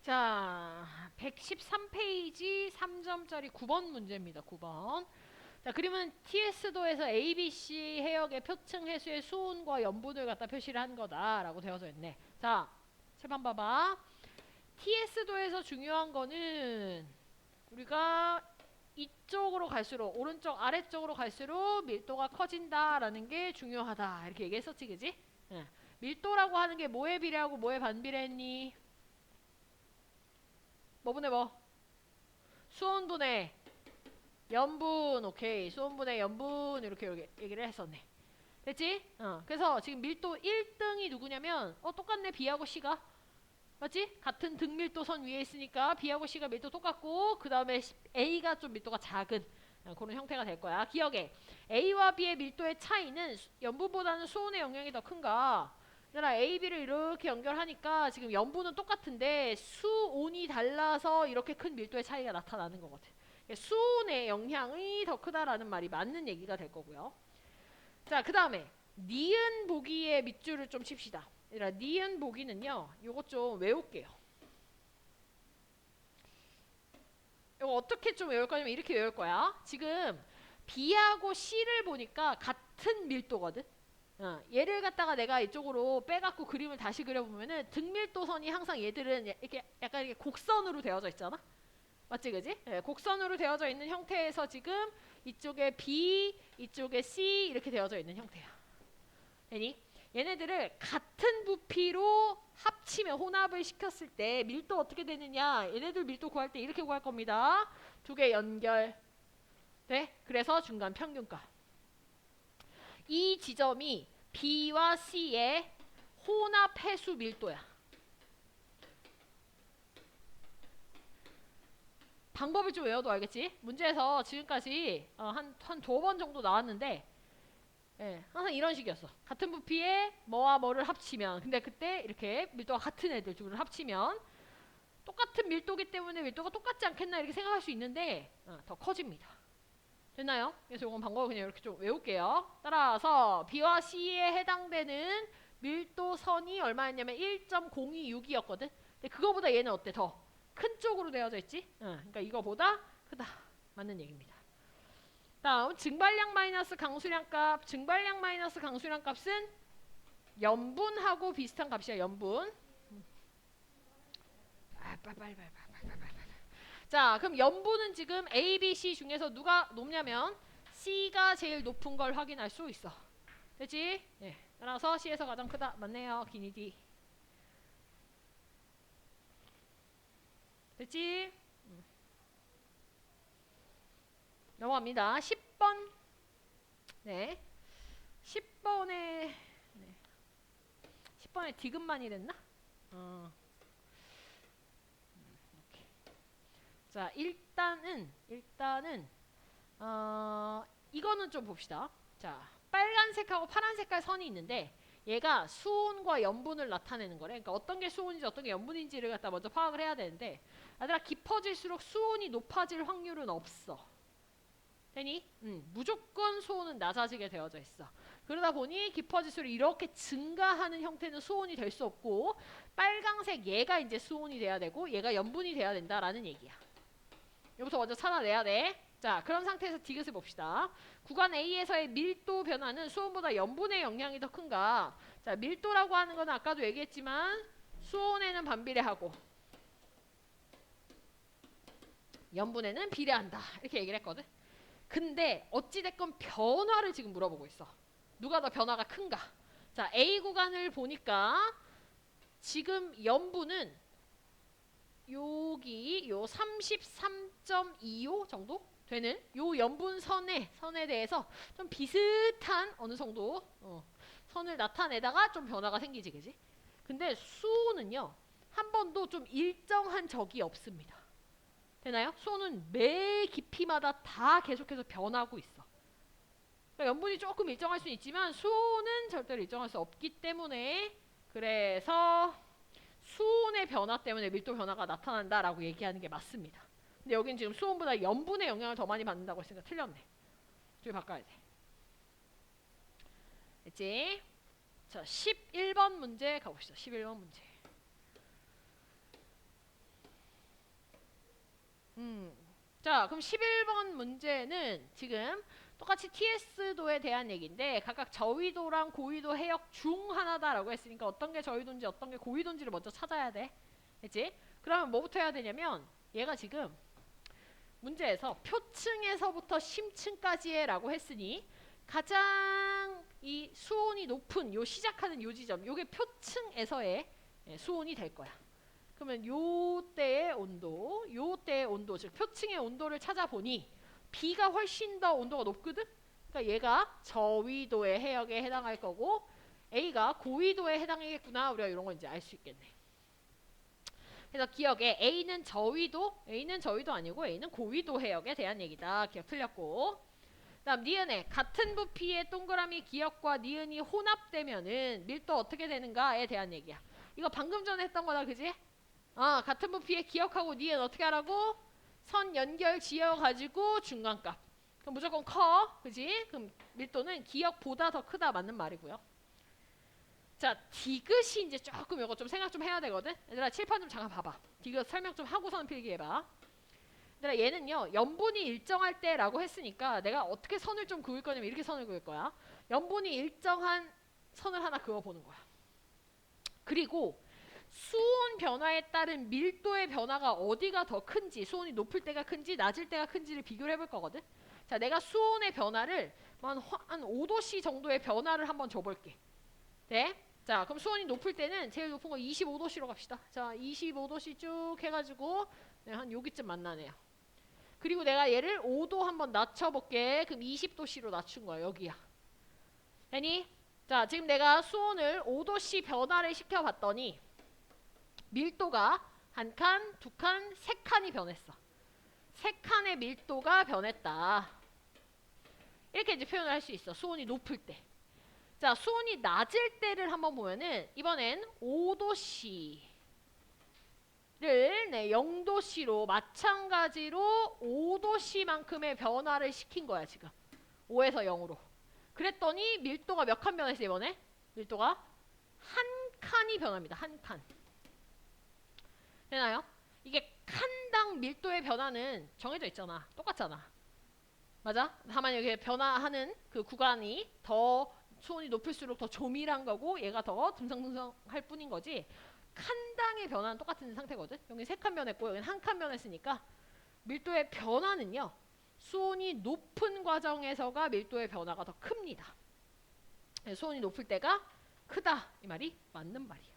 자, 113페이지 3점짜리 9번 문제입니다. 9번. 자, 그림은 TS도에서 ABC 해역의 표층 해수의 수온과 염분을 갖다 표시를 한 거다라고 되어져 있네. 자, 칠판 봐봐. TS도에서 중요한 거는 우리가 이쪽으로 갈수록 오른쪽 아래쪽으로 갈수록 밀도가 커진다라는 게 중요하다 이렇게 얘기했었지, 그지? 응. 밀도라고 하는 게 뭐에 비례하고 뭐에 반비례했니? 뭐분의 뭐? 수온분의 염분. 오케이. 수온분의 염분 이렇게 얘기를 했었네. 됐지? 그래서 지금 밀도 1등이 누구냐면 똑같네. B하고 C가. 맞지? 같은 등밀도선 위에 있으니까 B하고 C가 밀도 똑같고 그 다음에 A가 좀 밀도가 작은 그런 형태가 될 거야. 기억해. A와 B의 밀도의 차이는 염분보다는 수온의 영향이 더 큰가? 얘들아, A, B를 이렇게 연결하니까 지금 염분은 똑같은데 수온이 달라서 이렇게 큰 밀도의 차이가 나타나는 거거든. 수온의 영향이 더 크다라는 말이 맞는 얘기가 될 거고요. 자, 그 다음에 니은 보기의 밑줄을 좀 칩시다. 얘들아, 니은 보기는요, 요거 좀 외울게요. 이거 어떻게 좀 외울 거냐면 이렇게 외울 거야. 지금 B하고 C를 보니까 같은 밀도거든. 얘를 갖다가 내가 이쪽으로 빼갖고 그림을 다시 그려보면은 등밀도선이 항상 얘들은 이렇게 약간 이렇게 곡선으로 되어져 있잖아. 맞지, 그지? 네, 곡선으로 되어져 있는 형태에서 지금 이쪽에 B, 이쪽에 C 이렇게 되어져 있는 형태야. 아니? 얘네들을 같은 부피로 합치면 혼합을 시켰을 때 밀도 어떻게 되느냐? 얘네들 밀도 구할 때 이렇게 구할 겁니다. 두 개 연결. 네? 그래서 중간 평균값. 이 지점이 B와 C의 혼합 해수 밀도야. 방법을 좀 외워도 알겠지? 문제에서 지금까지 한 두 번 정도 나왔는데 항상 이런 식이었어. 같은 부피에 뭐와 뭐를 합치면, 근데 그때 이렇게 밀도가 같은 애들 둘을 합치면 똑같은 밀도기 때문에 밀도가 똑같지 않겠나 이렇게 생각할 수 있는데 더 커집니다. 됐나요? 그래서 이건 방법을 그냥 이렇게 좀 외울게요. 따라서 B와 C에 해당되는 밀도선이 얼마였냐면 1.026이었거든. 근데 그거보다 얘는 어때? 더 큰 쪽으로 되어져 있지? 그러니까 이거보다 크다. 맞는 얘기입니다. 다음 증발량 마이너스 강수량 값. 증발량 마이너스 강수량 값은 염분하고 비슷한 값이야. 염분. 빨리. 자, 그럼 염분은 지금 A, B, C 중에서 누가 높냐면 C가 제일 높은 걸 확인할 수 있어. 됐지? 예. 따라서 C에서 가장 크다. 맞네요. 기니 D. 됐지? 넘어갑니다. 10번. 네. 10번에 10번에 디귿만이 됐나? 자, 일단은 이거는 좀 봅시다. 자, 빨간색하고 파란색깔 선이 있는데 얘가 수온과 염분을 나타내는 거래. 그러니까 어떤 게 수온인지 어떤 게 염분인지를 갖다 먼저 파악을 해야 되는데 아들아, 깊어질수록 수온이 높아질 확률은 없어. 되니? 무조건 수온은 낮아지게 되어져 있어. 그러다 보니 깊어질수록 이렇게 증가하는 형태는 수온이 될 수 없고 빨강색 얘가 이제 수온이 돼야 되고 얘가 염분이 돼야 된다라는 얘기야. 여기서 먼저 찾아내야 돼. 자, 그런 상태에서 디귿을 봅시다. 구간 A에서의 밀도 변화는 수온보다 염분의 영향이 더 큰가? 자, 밀도라고 하는 건 아까도 얘기했지만 수온에는 반비례하고 염분에는 비례한다. 이렇게 얘기를 했거든. 근데 어찌됐건 변화를 지금 물어보고 있어. 누가 더 변화가 큰가? 자, A 구간을 보니까 지금 염분은 여기 요 33.25 정도 되는 요 염분선에 대해서 좀 비슷한 어느 정도 선을 나타내다가 좀 변화가 생기지, 그지? 근데 수온은요 한 번도 좀 일정한 적이 없습니다. 되나요? 수온은 매 깊이마다 다 계속해서 변하고 있어. 그러니까 염분이 조금 일정할 수는 있지만 수온은 절대로 일정할 수 없기 때문에 그래서 수온의 변화 때문에 밀도 변화가 나타난다라고 얘기하는 게 맞습니다. 근데 여긴 지금 수온보다 염분의 영향을 더 많이 받는다고 했으니까 틀렸네. 저기 바꿔야 돼. 됐지? 자, 11번 문제 가봅시다. 11번 문제. 자, 그럼 11번 문제는 지금 똑같이 TS도에 대한 얘기인데 각각 저위도랑 고위도 해역 중 하나다라고 했으니까 어떤 게 저위도인지 어떤 게 고위도인지를 먼저 찾아야 돼. 됐지? 그러면 뭐부터 해야 되냐면 얘가 지금 문제에서 표층에서부터 심층까지의 라고 했으니 가장 이 수온이 높은 요 시작하는 요 지점 요게 표층에서의 수온이 될 거야. 그러면 요 때의 온도 즉 표층의 온도를 찾아보니 B가 훨씬 더 온도가 높거든? 그러니까 얘가 저위도의 해역에 해당할 거고 A가 고위도에 해당하겠구나. 우리가 이런 거 이제 알 수 있겠네. 그래서 기억에 A는 저위도 아니고 A는 고위도 해역에 대한 얘기다. 기억 틀렸고. 다음 니은에 같은 부피의 동그라미 기역과 니은이 혼합되면은 밀도 어떻게 되는가에 대한 얘기야. 이거 방금 전에 했던 거다, 그지? 같은 부피의 기역하고 니은 어떻게 하라고? 선 연결 지어가지고 중간값. 그럼 무조건 커, 그지? 그럼 밀도는 기역보다 더 크다 맞는 말이고요. 자, 디귿이 이제 조금 이거 좀 생각 좀 해야 되거든. 얘들아 칠판 좀 잠깐 봐봐. 디귿 설명 좀 하고선 필기해봐. 얘들아 얘는요 염분이 일정할 때라고 했으니까 내가 어떻게 선을 좀 그을 거냐면 이렇게 선을 그을 거야. 염분이 일정한 선을 하나 그어보는 거야. 그리고 수온 변화에 따른 밀도의 변화가 어디가 더 큰지, 수온이 높을 때가 큰지 낮을 때가 큰지를 비교를 해볼 거거든. 자, 내가 수온의 변화를 한 5도씨 정도의 변화를 한번 줘볼게. 네? 자, 그럼 수온이 높을 때는 제일 높은 거 25도씨로 갑시다. 자, 25도씨 쭉 해가지고 한 여기쯤 만나네요. 그리고 내가 얘를 5도 한번 낮춰볼게. 그럼 20도씨로 낮춘 거야. 여기야. 되니? 자, 지금 내가 수온을 5도씨 변화를 시켜봤더니 밀도가 한 칸, 두 칸, 세 칸이 변했어. 세 칸의 밀도가 변했다. 이렇게 이제 표현을 할 수 있어. 수온이 높을 때. 자, 수온이 낮을 때를 한번 보면은 이번엔 5도씨를 0도씨로 마찬가지로 5도씨만큼의 변화를 시킨 거야, 지금. 5에서 0으로. 그랬더니 밀도가 몇 칸 변했어, 이번에? 밀도가 한 칸이 변합니다. 한 칸. 되나요? 이게 칸당 밀도의 변화는 정해져 있잖아. 똑같잖아. 맞아? 다만 여기 변화하는 그 구간이 더 수온이 높을수록 더 조밀한 거고 얘가 더 듬성듬성할 뿐인 거지. 칸당의 변화는 똑같은 상태거든. 여기 3칸 변했고 여기 1칸 변했으니까 밀도의 변화는요. 수온이 높은 과정에서가 밀도의 변화가 더 큽니다. 수온이 높을 때가 크다. 이 말이 맞는 말이야.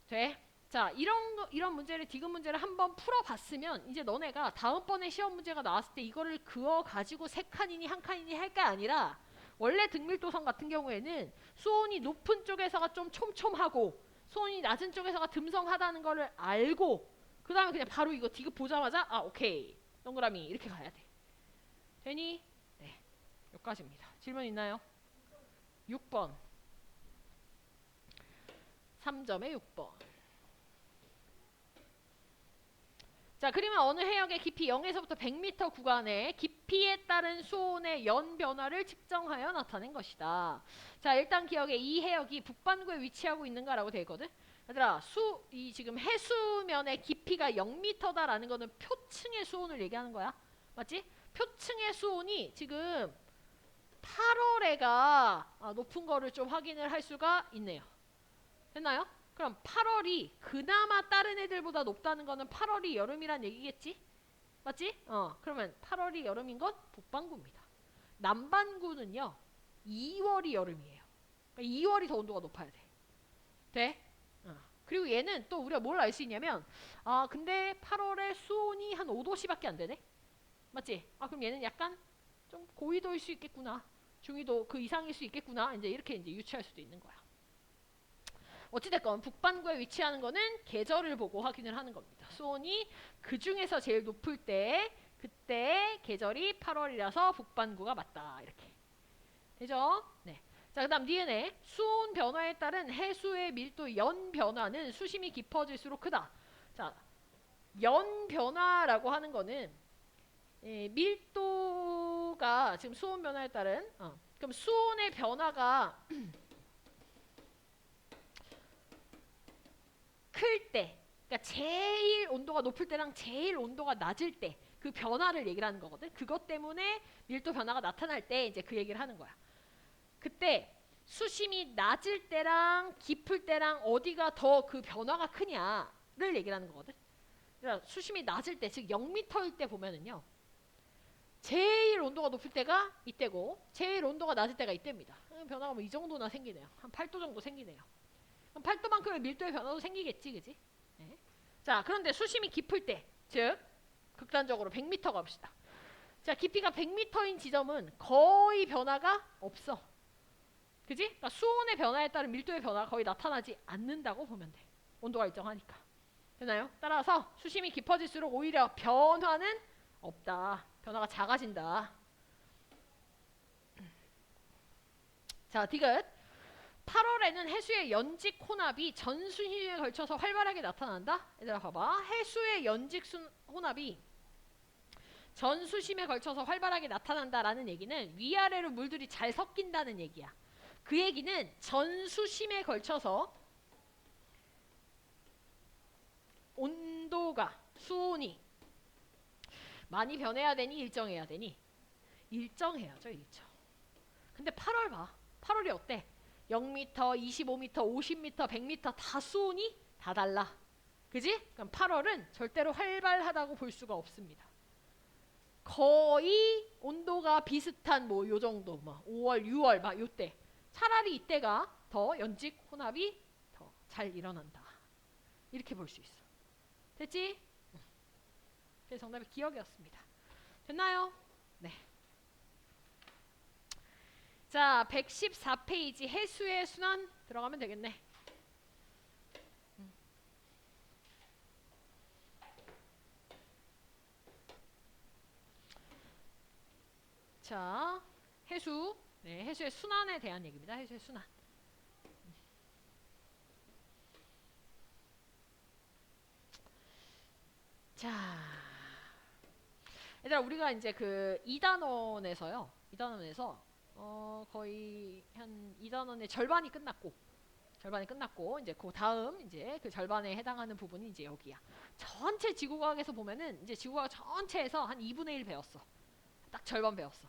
돼? 자, 이런 문제를 디귿 문제를 한번 풀어봤으면 이제 너네가 다음번에 시험 문제가 나왔을 때 이거를 그어가지고 3칸이니 1칸이니 할 게 아니라 원래 등밀도선 같은 경우에는 수온이 높은 쪽에서가 좀 촘촘하고 수온이 낮은 쪽에서가 듬성하다는 거를 알고 그 다음에 그냥 바로 이거 디귿 보자마자 오케이 동그라미 이렇게 가야 돼. 되니? 네, 여기까지입니다. 질문 있나요? 6번 3점에 6번. 자, 그러면 어느 해역의 깊이 0에서부터 100m 구간의 깊이에 따른 수온의 연 변화를 측정하여 나타낸 것이다. 자, 일단 기억에 이 해역이 북반구에 위치하고 있는가라고 되어 있거든. 얘들아, 이 지금 해수면의 깊이가 0m다라는 거는 표층의 수온을 얘기하는 거야. 맞지? 표층의 수온이 지금 8월에가 높은 거를 좀 확인을 할 수가 있네요. 됐나요? 그럼 8월이 그나마 다른 애들보다 높다는 거는 8월이 여름이란 얘기겠지? 맞지? 그러면 8월이 여름인 건 북반구입니다. 남반구는요. 2월이 여름이에요. 그러니까 2월이 더 온도가 높아야 돼. 돼? 그리고 얘는 또 우리가 뭘 알 수 있냐면 근데 8월에 수온이 한 5도씨밖에 안 되네? 맞지? 그럼 얘는 약간 좀 고위도일 수 있겠구나. 중위도 그 이상일 수 있겠구나. 이제 이렇게 이제 유추할 수도 있는 거야. 어찌됐건 북반구에 위치하는 거는 계절을 보고 확인을 하는 겁니다. 수온이 그 중에서 제일 높을 때 그때 계절이 8월이라서 북반구가 맞다. 이렇게 되죠? 네. 자, 그다음 니은에 수온 변화에 따른 해수의 밀도 연 변화는 수심이 깊어질수록 크다. 자, 연 변화라고 하는 거는 밀도가 지금 수온 변화에 따른 그럼 수온의 변화가 클 때 그러니까 제일 온도가 높을 때랑 제일 온도가 낮을 때 그 변화를 얘기를 하는 거거든. 그것 때문에 밀도 변화가 나타날 때 이제 그 얘기를 하는 거야. 그때 수심이 낮을 때랑 깊을 때랑 어디가 더 그 변화가 크냐를 얘기를 하는 거거든. 그러니까 수심이 낮을 때, 즉 0m일 때 보면은요. 제일 온도가 높을 때가 이때고 제일 온도가 낮을 때가 이때입니다. 변화가 뭐 이 정도나 생기네요. 한 8도 정도 생기네요. 그럼 8도만큼의 밀도의 변화도 생기겠지, 그지? 네. 자, 그런데 수심이 깊을 때, 즉 극단적으로 100m 갑시다. 자, 깊이가 100m인 지점은 거의 변화가 없어. 그지? 그러니까 수온의 변화에 따른 밀도의 변화가 거의 나타나지 않는다고 보면 돼. 온도가 일정하니까. 되나요? 따라서 수심이 깊어질수록 오히려 변화는 없다. 변화가 작아진다. 자, 디귿. 8월에는 해수의 연직 혼합이 전 수심에 걸쳐서 활발하게 나타난다. 얘들아 봐봐. 해수의 연직 혼합이 전 수심에 걸쳐서 활발하게 나타난다라는 얘기는 위아래로 물들이 잘 섞인다는 얘기야. 그 얘기는 전 수심에 걸쳐서 온도가, 수온이 많이 변해야 되니 일정해야 되니? 일정해야죠, 일정. 근데 8월 봐. 8월이 어때? 0m, 25m, 50m, 100m 다 수온이 다 달라. 그지? 그럼 8월은 절대로 활발하다고 볼 수가 없습니다. 거의 온도가 비슷한 뭐 요 정도, 막 5월, 6월 막 요때. 차라리 이때가 더 연직 혼합이 더 잘 일어난다. 이렇게 볼 수 있어. 됐지? 그래서 정답이 기억이었습니다. 됐나요? 네. 자, 114페이지 해수의 순환 들어가면 되겠네. 자, 해수. 네, 해수의 순환에 대한 얘기입니다. 해수의 순환. 자, 얘들아 우리가 이제 그 2단원에서요. 2단원에서 거의 한 2단원의 절반이 끝났고 이제 그 다음 이제 그 절반에 해당하는 부분이 이제 여기야. 전체 지구과학에서 보면은 이제 지구과학 전체에서 한 2분의 1 배웠어. 딱 절반 배웠어.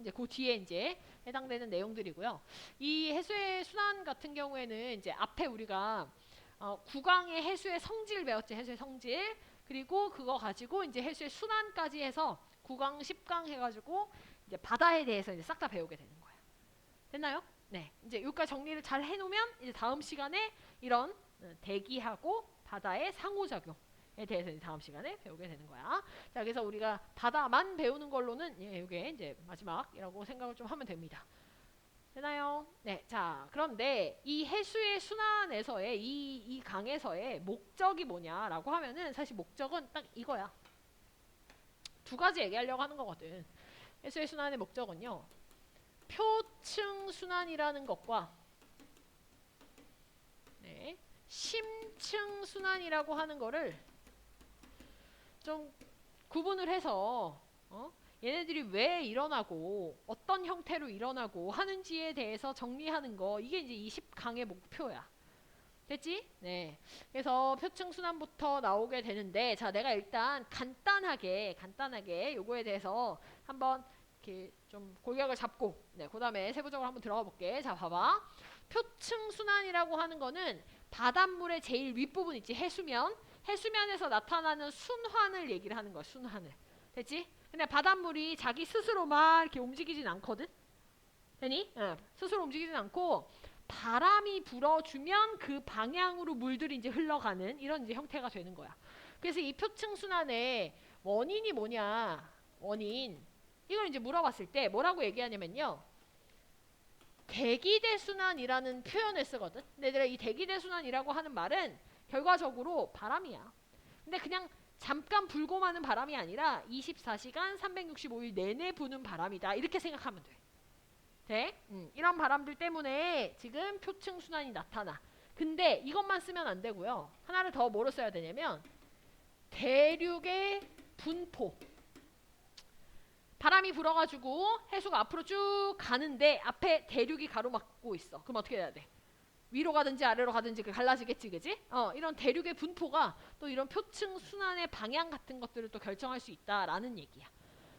이제 그 뒤에 이제 해당되는 내용들이고요. 이 해수의 순환 같은 경우에는 이제 앞에 우리가 구강의 해수의 성질 배웠지. 해수의 성질. 그리고 그거 가지고 이제 해수의 순환까지 해서 9강, 10강 해가지고 이제 바다에 대해서 이제 싹 다 배우게 되는 거예요. 됐나요? 네. 이제 여기까지 정리를 잘 해놓으면 이제 다음 시간에 이런 대기하고 바다의 상호작용에 대해서 이제 다음 시간에 배우게 되는 거야. 자, 그래서 우리가 바다만 배우는 걸로는 이게 이제 마지막이라고 생각을 좀 하면 됩니다. 되나요? 네. 자, 그런데 이 해수의 순환에서의 이 강에서의 목적이 뭐냐라고 하면은 사실 목적은 딱 이거야. 두 가지 얘기하려고 하는 거거든. 해수의 순환의 목적은요. 표층 순환이라는 것과 네, 심층 순환이라고 하는 거를 좀 구분을 해서 얘네들이 왜 일어나고 어떤 형태로 일어나고 하는지에 대해서 정리하는 거, 이게 이제 20강의 목표야. 됐지? 네. 그래서 표층 순환부터 나오게 되는데, 자, 내가 일단 간단하게 요거에 대해서 한번 이렇게 좀 골격을 잡고, 네, 그 다음에 세부적으로 한번 들어가 볼게. 자, 봐봐. 표층 순환이라고 하는 거는 바닷물의 제일 윗부분 있지, 해수면에서 나타나는 순환을 얘기를 하는 거야, 순환을. 됐지? 근데 바닷물이 자기 스스로 막 이렇게 움직이진 않거든? 되니? 응. 스스로 움직이진 않고 바람이 불어주면 그 방향으로 물들이 이제 흘러가는 이런 이제 형태가 되는 거야. 그래서 이 표층 순환의 원인이 뭐냐? 원인. 이걸 이제 물어봤을 때 뭐라고 얘기하냐면요. 대기대 순환이라는 표현을 쓰거든. 근데 얘들아 이 대기대 순환이라고 하는 말은 결과적으로 바람이야. 근데 그냥 잠깐 불고 마는 바람이 아니라 24시간 365일 내내 부는 바람이다. 이렇게 생각하면 돼. 돼? 이런 바람들 때문에 지금 표층 순환이 나타나. 근데 이것만 쓰면 안 되고요. 하나를 더 뭐로 써야 되냐면 대륙의 분포. 바람이 불어가지고 해수가 앞으로 쭉 가는데 앞에 대륙이 가로막고 있어. 그럼 어떻게 해야 돼? 위로 가든지 아래로 가든지 갈라지겠지, 그지? 이런 대륙의 분포가 또 이런 표층 순환의 방향 같은 것들을 또 결정할 수 있다라는 얘기야.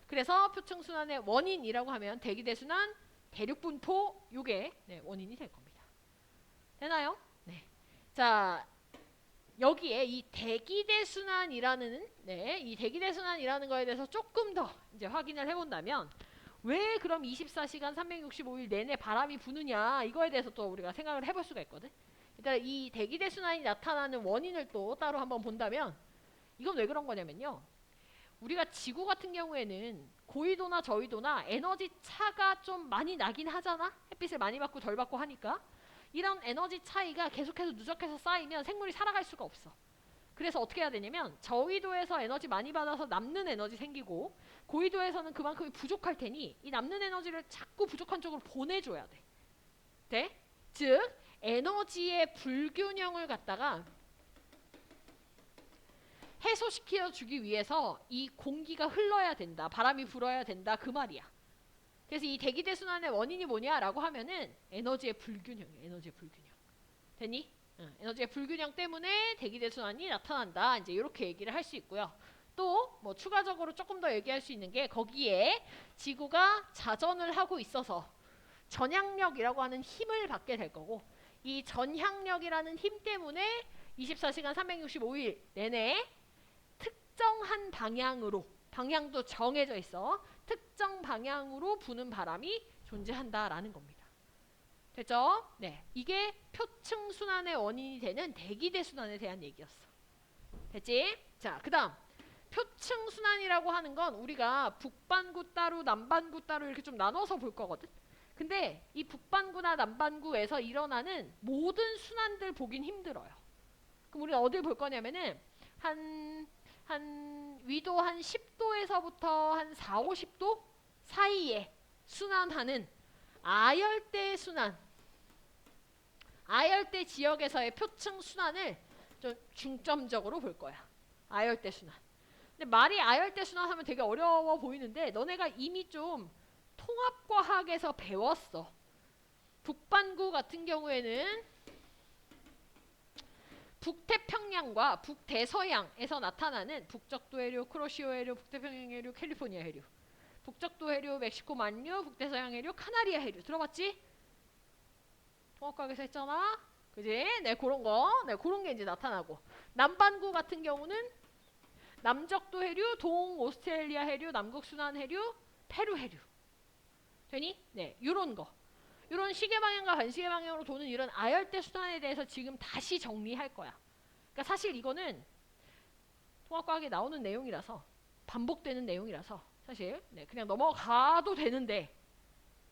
그래서 표층 순환의 원인이라고 하면 대기대순환, 대륙 분포 요게 원인이 될 겁니다. 되나요? 네. 자, 여기에 이 대기대순환이라는 이 대기대순환이라는 거에 대해서 조금 더 이제 확인을 해본다면 왜 그럼 24시간 365일 내내 바람이 부느냐 이거에 대해서 또 우리가 생각을 해볼 수가 있거든. 일단 이 대기대순환이 나타나는 원인을 또 따로 한번 본다면 이건 왜 그런 거냐면요. 우리가 지구 같은 경우에는 고緯도나 저緯도나 에너지 차가 좀 많이 나긴 하잖아. 햇빛을 많이 받고 덜 받고 하니까. 이런 에너지 차이가 계속해서 누적해서 쌓이면 생물이 살아갈 수가 없어. 그래서 어떻게 해야 되냐면 저緯도에서 에너지 많이 받아서 남는 에너지 생기고 고緯도에서는 그만큼이 부족할 테니 이 남는 에너지를 자꾸 부족한 쪽으로 보내줘야 돼. 돼? 즉 에너지의 불균형을 갖다가 해소시켜 주기 위해서 이 공기가 흘러야 된다. 바람이 불어야 된다. 그 말이야. 그래서 이 대기대순환의 원인이 뭐냐라고 하면은 에너지의 불균형이에요. 에너지의 불균형. 됐니? 에너지의 불균형 때문에 대기대순환이 나타난다. 이제 이렇게 얘기를 할 수 있고요. 또 뭐 추가적으로 조금 더 얘기할 수 있는 게 거기에 지구가 자전을 하고 있어서 전향력이라고 하는 힘을 받게 될 거고 이 전향력이라는 힘 때문에 24시간 365일 내내 특정한 방향으로 방향도 정해져 있어. 특정 방향으로 부는 바람이 존재한다라는 겁니다. 됐죠? 네, 이게 표층 순환의 원인이 되는 대기대순환에 대한 얘기였어. 됐지? 자, 그 다음 표층 순환이라고 하는 건 우리가 북반구 따로 남반구 따로 이렇게 좀 나눠서 볼 거거든. 근데 이 북반구나 남반구에서 일어나는 모든 순환들 보긴 힘들어요. 그럼 우리가 어딜 볼 거냐면은 한 위도 한 10도에서부터 한 4, 50도 사이에 순환하는 아열대 순환, 아열대 지역에서의 표층 순환을 좀 중점적으로 볼 거야. 아열대 순환. 근데 말이 아열대 순환 하면 되게 어려워 보이는데 너네가 이미 좀 통합과학에서 배웠어. 북반구 같은 경우에는 북태평양과 북대서양에서 나타나는 북적도 해류, 쿠로시오 해류, 북태평양 해류, 캘리포니아 해류, 북적도 해류, 멕시코 만류, 북대서양 해류, 카나리아 해류 들어봤지? 통합과학에서 했잖아. 그지? 네, 그런 거. 네, 그런 게 이제 나타나고. 남반구 같은 경우는 남적도 해류, 동오스트레일리아 해류, 남극순환 해류, 페루 해류. 되니? 네, 요런 거. 이런 시계 방향과 반시계 방향으로 도는 이런 아열대 순환에 대해서 지금 다시 정리할 거야. 그러니까 사실 이거는 통합과학에 나오는 내용이라서 반복되는 내용이라서 사실 그냥 넘어가도 되는데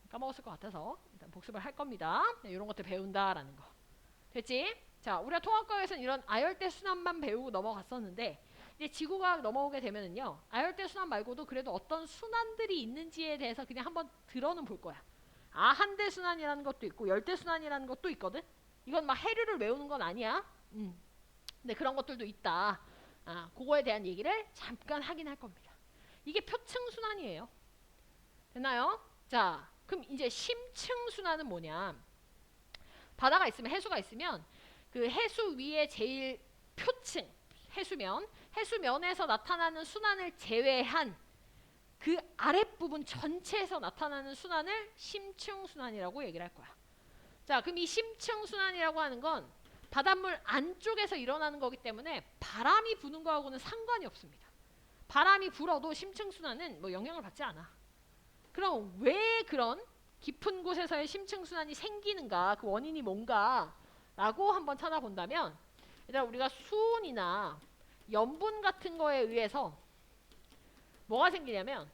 까먹었을 것 같아서 일단 복습을 할 겁니다. 이런 것들 배운다라는 거. 됐지? 자, 우리가 통합과학에서는 이런 아열대 순환만 배우고 넘어갔었는데 이제 지구과학 넘어오게 되면은요. 아열대 순환 말고도 그래도 어떤 순환들이 있는지에 대해서 그냥 한번 들어는 볼 거야. 한대 순환이라는 것도 있고 열대 순환이라는 것도 있거든. 이건 막 해류를 외우는 건 아니야. 근데 그런 것들도 있다. 그거에 대한 얘기를 잠깐 하긴 할 겁니다. 이게 표층 순환이에요. 됐나요? 자, 그럼 이제 심층 순환은 뭐냐? 바다가 있으면 해수가 있으면 그 해수 위에 제일 표층 해수면에서 나타나는 순환을 제외한 그 아랫부분 전체에서 나타나는 순환을 심층순환이라고 얘기를 할 거야. 자, 그럼 이 심층순환이라고 하는 건 바닷물 안쪽에서 일어나는 거기 때문에 바람이 부는 거하고는 상관이 없습니다. 바람이 불어도 심층순환은 뭐 영향을 받지 않아. 그럼 왜 그런 깊은 곳에서의 심층순환이 생기는가, 그 원인이 뭔가 라고 한번 찾아본다면 일단 우리가 수온이나 염분 같은 거에 의해서 뭐가 생기냐면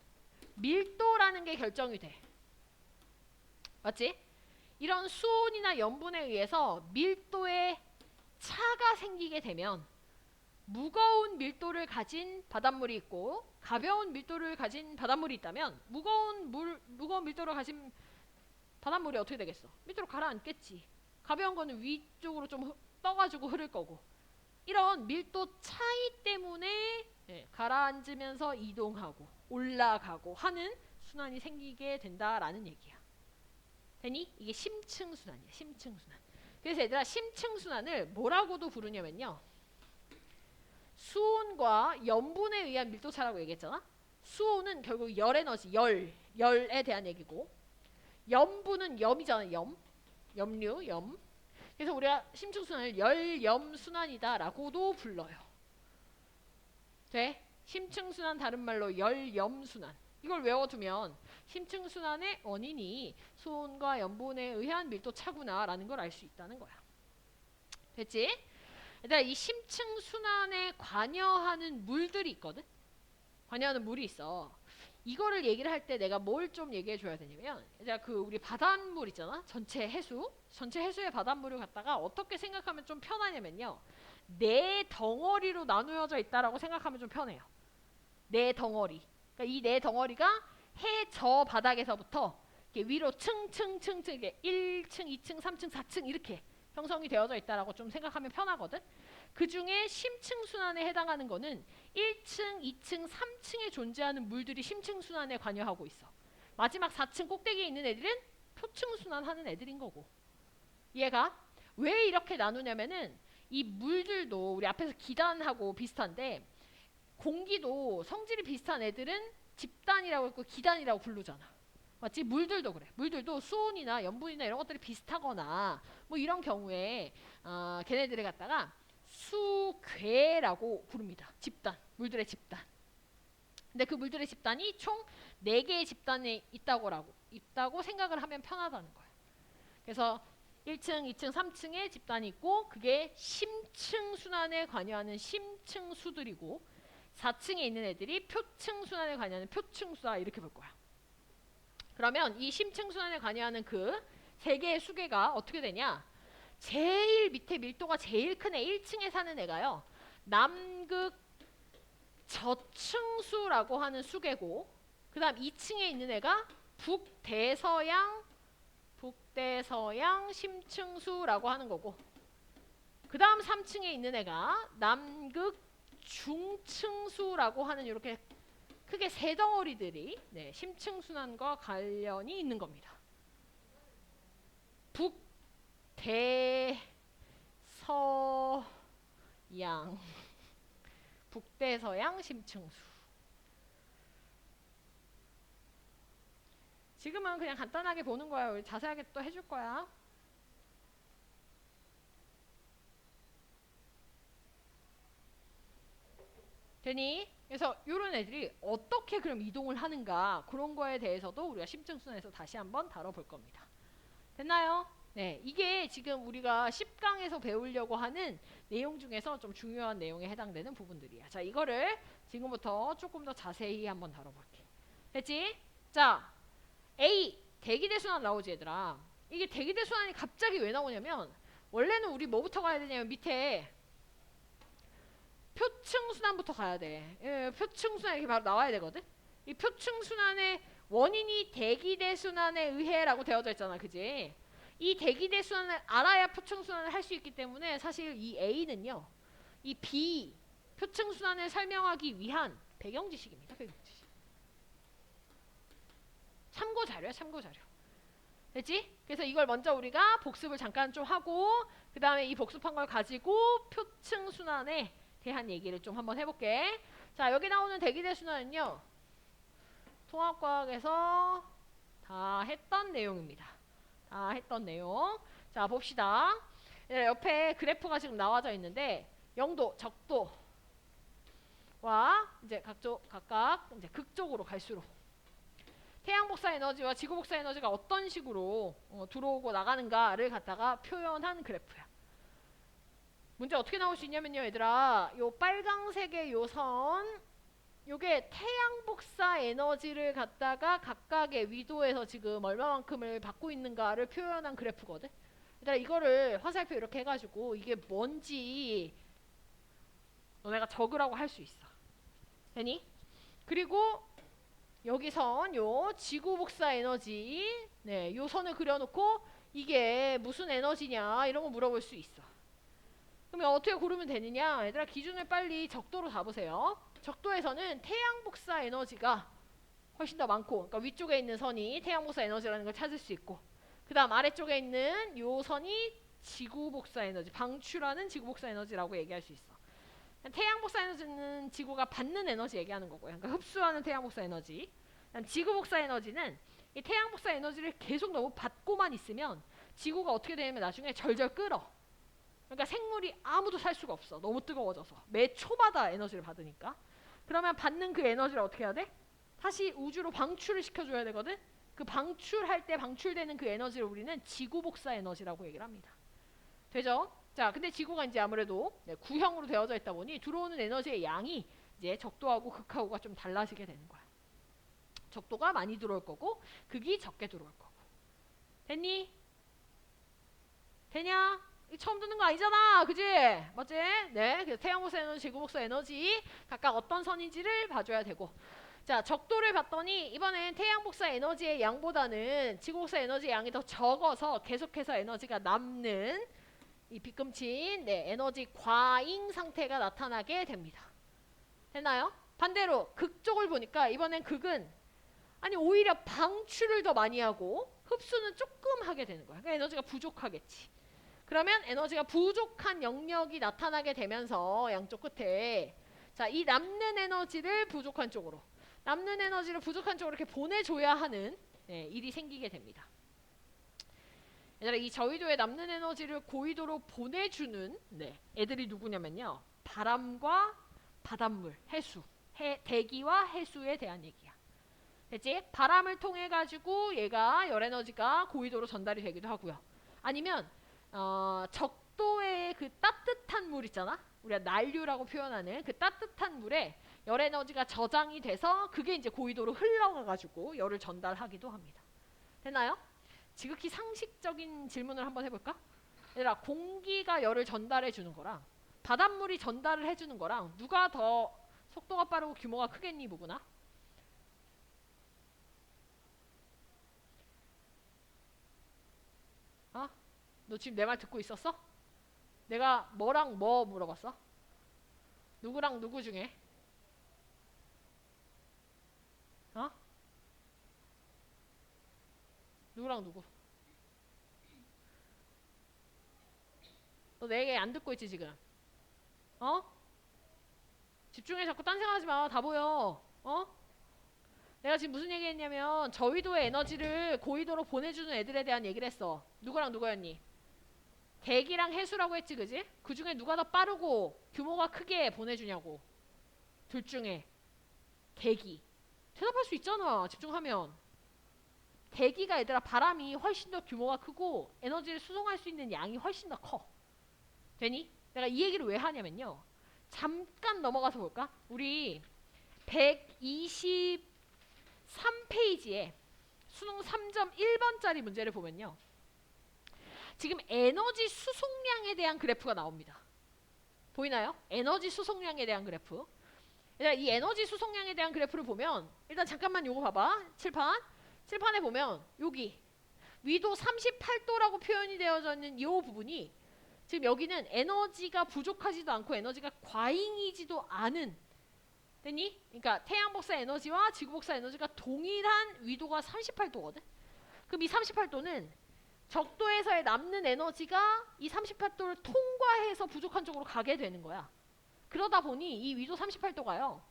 밀도라는 게 결정이 돼. 맞지? 이런 수온이나 염분에 의해서 밀도의 차가 생기게 되면 무거운 밀도를 가진 바닷물이 있고 가벼운 밀도를 가진 바닷물이 있다면 무거운 밀도를 가진 바닷물이 어떻게 되겠어? 밑으로 가라앉겠지. 가벼운 거는 위쪽으로 좀 떠가지고 흐를 거고. 이런 밀도 차이 때문에 가라앉으면서 이동하고 올라가고 하는 순환이 생기게 된다라는 얘기야. 되니? 이게 심층순환이야. 심층순환. 그래서 얘들아 심층순환을 뭐라고도 부르냐면요. 수온과 염분에 의한 밀도차라고 얘기했잖아. 수온은 결국 열 에너지, 열에 대한 얘기고 염분은 염이잖아. 염류, 염. 그래서 우리가 심층순환을 열염순환이다라고도 불러요. 돼? 심층순환 다른 말로 열염순환. 이걸 외워두면 심층순환의 원인이 수온과 염분에 의한 밀도차구나라는 걸 알 수 있다는 거야. 됐지? 얘들아 이 심층순환에 관여하는 물들이 있거든? 관여하는 물이 있어. 이거를 얘기를 할 때 내가 뭘 좀 얘기해 줘야 되냐면 얘들아 그 우리 바닷물 있잖아? 전체 해수의 바닷물을 갖다가 어떻게 생각하면 좀 편하냐면요. 네 덩어리로 나누어져 있다라고 생각하면 좀 편해요. 네 덩어리. 그러니까 이 네 덩어리가 해저 바닥에서부터 이렇게 위로 층층층층 이렇게 1층, 2층, 3층, 4층 이렇게 형성이 되어져 있다라고 좀 생각하면 편하거든. 그 중에 심층순환에 해당하는 거는 1층, 2층, 3층에 존재하는 물들이 심층순환에 관여하고 있어. 마지막 4층 꼭대기에 있는 애들은 표층순환하는 애들인 거고. 이해가? 왜 이렇게 나누냐면은 이 물들도 우리 앞에서 기단하고 비슷한데 공기도 성질이 비슷한 애들은 집단이라고 했고 기단이라고 부르잖아. 맞지? 물들도 그래. 물들도 수온이나 염분이나 이런 것들이 비슷하거나 뭐 이런 경우에 걔네들을 갖다가 수괴라고 부릅니다. 집단. 물들의 집단. 근데 그 물들의 집단이 총 4개의 집단이 있다고 생각을 하면 편하다는 거야. 그래서 1층, 2층, 3층에 집단이 있고 그게 심층순환에 관여하는 심층수들이고 4층에 있는 애들이 표층순환에 관여하는 표층수다 이렇게 볼 거야. 그러면 이 심층순환에 관여하는 그 3개의 수계가 어떻게 되냐? 제일 밑에 밀도가 제일 큰 애 1층에 사는 애가요. 남극 저층수라고 하는 수계고 그 다음 2층에 있는 애가 북대서양 심층수라고 하는 거고 그 다음 3층에 있는 애가 남극 중층수라고 하는 이렇게 크게 3덩어리들이 심층순환과 관련이 있는 겁니다. 북대서양 심층수. 지금은 그냥 간단하게 보는 거야. 우리 자세하게 또 해줄 거야. 되니? 그래서 이런 애들이 어떻게 그럼 이동을 하는가 그런 거에 대해서도 우리가 심층순환에서 다시 한번 다뤄볼 겁니다. 됐나요? 네, 이게 지금 우리가 10강에서 배우려고 하는 내용 중에서 좀 중요한 내용에 해당되는 부분들이야. 자, 이거를 지금부터 조금 더 자세히 한번 다뤄볼게. 됐지? 자, A, 대기대순환 나오지 얘들아. 이게 대기대순환이 갑자기 왜 나오냐면 원래는 우리 뭐부터 가야 되냐면 밑에 표층순환부터 가야 돼. 예, 표층순환 이렇게 바로 나와야 되거든. 이 표층순환의 원인이 대기대순환에 의해라고 되어져 있잖아. 그지? 이 대기대순환을 알아야 표층순환을 할 수 있기 때문에 사실 이 A는요. 이 B, 표층순환을 설명하기 위한 배경지식입니다. 배경지식. 참고자료야. 참고자료. 됐지? 그래서 이걸 먼저 우리가 복습을 잠깐 좀 하고 그 다음에 이 복습한 걸 가지고 표층순환에 대한 얘기를 좀 한번 해볼게. 자, 여기 나오는 대기대순환은요. 통합과학에서 다 했던 내용입니다. 다 했던 내용. 자, 봅시다. 옆에 그래프가 지금 나와져 있는데 0도, 적도와 이제 각각 이제 극쪽으로 갈수록 태양 복사 에너지와 지구 복사 에너지가 어떤 식으로 들어오고 나가는가를 갖다가 표현한 그래프야. 문제 어떻게 나올 수 있냐면요, 얘들아. 요 빨강색의 요 선, 요게 태양 복사 에너지를 갖다가 각각의 위도에서 지금 얼마만큼을 받고 있는가를 표현한 그래프거든. 얘들아, 이거를 화살표 이렇게 해가지고 이게 뭔지 너네가 적으라고 할 수 있어. 되니? 그리고 여기선 요 지구 복사 에너지, 요 선을 그려놓고 이게 무슨 에너지냐 이런 거 물어볼 수 있어. 그러면 어떻게 고르면 되느냐? 얘들아, 기준을 빨리 적도로 잡으세요. 적도에서는 태양 복사 에너지가 훨씬 더 많고, 그러니까 위쪽에 있는 선이 태양 복사 에너지라는 걸 찾을 수 있고, 그 다음 아래쪽에 있는 요 선이 지구 복사 에너지, 방출하는 지구 복사 에너지라고 얘기할 수 있어. 태양 복사 에너지는 지구가 받는 에너지 얘기하는 거고요. 그러니까 흡수하는 태양 복사 에너지. 지구 복사 에너지는 이 태양 복사 에너지를 계속 너무 받고만 있으면 지구가 어떻게 되냐면 나중에 절절 끓어. 그러니까 생물이 아무도 살 수가 없어. 너무 뜨거워져서. 매 초마다 에너지를 받으니까. 그러면 받는 그 에너지를 어떻게 해야 돼? 다시 우주로 방출을 시켜줘야 되거든. 그 방출할 때 방출되는 그 에너지를 우리는 지구 복사 에너지라고 얘기를 합니다. 되죠? 자, 근데 지구가 이제 아무래도 구형으로 되어져 있다 보니 들어오는 에너지의 양이 이제 적도하고 극하고가 좀 달라지게 되는 거야. 적도가 많이 들어올 거고 극이 적게 들어올 거고. 됐니? 되냐? 처음 듣는 거 아니잖아, 그지? 맞지? 네, 그래서 태양 복사 에너지, 지구 복사 에너지 각각 어떤 선인지를 봐줘야 되고. 자, 적도를 봤더니 이번엔 태양 복사 에너지의 양보다는 지구 복사 에너지의 양이 더 적어서 계속해서 에너지가 남는 이 비금친 에너지 과잉 상태가 나타나게 됩니다. 됐나요? 반대로 극 쪽을 보니까 이번엔 극은 아니 오히려 방출을 더 많이 하고 흡수는 조금 하게 되는 거야. 그러니까 에너지가 부족하겠지. 그러면 에너지가 부족한 영역이 나타나게 되면서 양쪽 끝에 자, 이 남는 에너지를 부족한 쪽으로 이렇게 보내줘야 하는 일이 생기게 됩니다. 얘들아, 이 저위도에 남는 에너지를 고위도로 보내주는 애들이 누구냐면요, 바람과 바닷물, 해수, 대기와 해수에 대한 얘기야. 됐지? 바람을 통해 가지고 얘가 열 에너지가 고위도로 전달이 되기도 하고요. 아니면 적도의 그 따뜻한 물 있잖아. 우리가 난류라고 표현하는 그 따뜻한 물에 열 에너지가 저장이 돼서 그게 이제 고위도로 흘러가 가지고 열을 전달하기도 합니다. 됐나요? 지극히 상식적인 질문을 한번 해볼까? 얘들아, 공기가 열을 전달해 주는 거랑 바닷물이 전달을 해주는 거랑 누가 더 속도가 빠르고 규모가 크겠니, 보구나? 어? 너 지금 내 말 듣고 있었어? 내가 뭐랑 뭐 물어봤어? 누구랑 누구 중에? 어? 누구랑 누구? 너 내 얘기 안 듣고 있지 지금? 어? 집중해. 자꾸 딴 생각하지 마. 다 보여. 어? 내가 지금 무슨 얘기했냐면 저위도의 에너지를 고위도로 보내주는 애들에 대한 얘기를 했어. 누구랑 누구였니? 대기랑 해수라고 했지, 그지? 그 중에 누가 더 빠르고 규모가 크게 보내주냐고. 둘 중에 대기. 대답할 수 있잖아, 집중하면. 대기가 얘들아, 바람이 훨씬 더 규모가 크고 에너지를 수송할 수 있는 양이 훨씬 더 커. 되니? 내가 이 얘기를 왜 하냐면요, 잠깐 넘어가서 볼까? 우리 123페이지에 수능 3.1번짜리 문제를 보면요, 지금 에너지 수송량에 대한 그래프가 나옵니다. 보이나요? 에너지 수송량에 대한 그래프. 이 에너지 수송량에 대한 그래프를 보면 일단 잠깐만 요거 봐봐. 칠판에 보면 여기 위도 38도라고 표현이 되어져 있는 이 부분이 지금 여기는 에너지가 부족하지도 않고 에너지가 과잉이지도 않은, 됐니? 그러니까 태양 복사 에너지와 지구 복사 에너지가 동일한 위도가 38도거든. 그럼 이 38도는 적도에서의 남는 에너지가 이 38도를 통과해서 부족한 쪽으로 가게 되는 거야. 그러다 보니 이 위도 38도가요,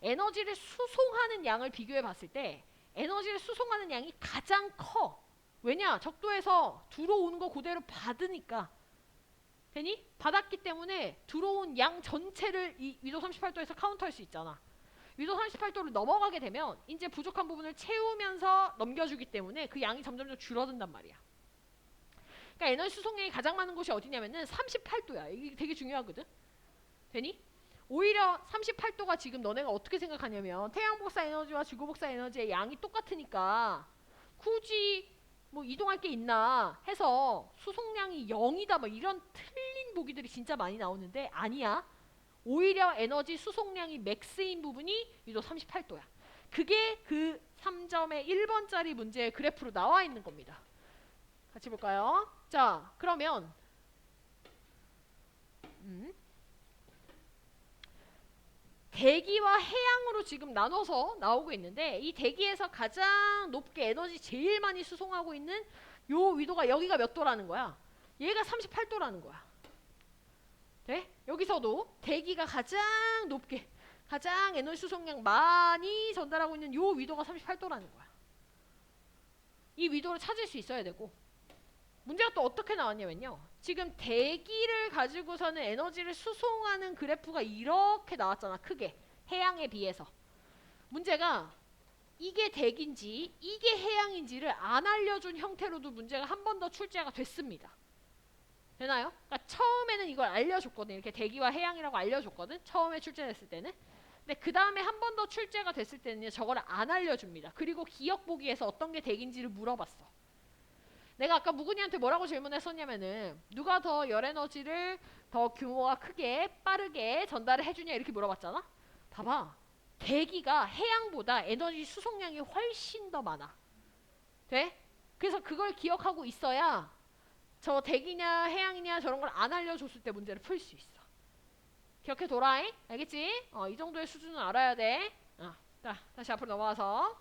에너지를 수송하는 양을 비교해 봤을 때 에너지를 수송하는 양이 가장 커. 왜냐? 적도에서 들어오는 거 그대로 받으니까. 되니? 받았기 때문에 들어온 양 전체를 이 위도 38도에서 카운트할 수 있잖아. 위도 38도를 넘어가게 되면 이제 부족한 부분을 채우면서 넘겨주기 때문에 그 양이 점점 줄어든단 말이야. 그러니까 에너지 수송량이 가장 많은 곳이 어디냐면은 38도야. 이게 되게 중요하거든. 되니? 오히려 38도가 지금 너네가 어떻게 생각하냐면 태양 복사 에너지와 지구 복사 에너지의 양이 똑같으니까 굳이 뭐 이동할 게 있나 해서 수송량이 0이다 뭐 이런 틀린 보기들이 진짜 많이 나오는데 아니야. 오히려 에너지 수송량이 맥스인 부분이 위도 38도야. 그게 그 3.1번짜리 문제의 그래프로 나와 있는 겁니다. 같이 볼까요? 자, 그러면 대기와 해양으로 지금 나눠서 나오고 있는데 이 대기에서 가장 높게 에너지 제일 많이 수송하고 있는 요 위도가 여기가 몇 도라는 거야? 얘가 38도라는 거야. 네? 여기서도 대기가 가장 높게 가장 에너지 수송량 많이 전달하고 있는 요 위도가 38도라는 거야. 이 위도를 찾을 수 있어야 되고, 문제가 또 어떻게 나왔냐면요, 지금 대기를 가지고서는 에너지를 수송하는 그래프가 이렇게 나왔잖아. 크게 해양에 비해서. 문제가 이게 대기인지 이게 해양인지를 안 알려준 형태로도 문제가 한 번 더 출제가 됐습니다. 되나요? 그러니까 처음에는 이걸 알려줬거든. 이렇게 대기와 해양이라고 알려줬거든, 처음에 출제됐을 때는. 근데 그 다음에 한 번 더 출제가 됐을 때는 저걸 안 알려줍니다. 그리고 기억 보기에서 어떤 게 대기인지를 물어봤어. 내가 아까 무근이한테 뭐라고 질문했었냐면은, 누가 더 열에너지를 더 규모가 크게 빠르게 전달을 해주냐 이렇게 물어봤잖아. 봐봐, 대기가 해양보다 에너지 수송량이 훨씬 더 많아. 돼? 그래서 그걸 기억하고 있어야 저 대기냐 해양이냐 저런 걸 안 알려줬을 때 문제를 풀 수 있어. 기억해 도라잉? 알겠지? 이 정도의 수준은 알아야 돼. 자, 다시 앞으로 넘어와서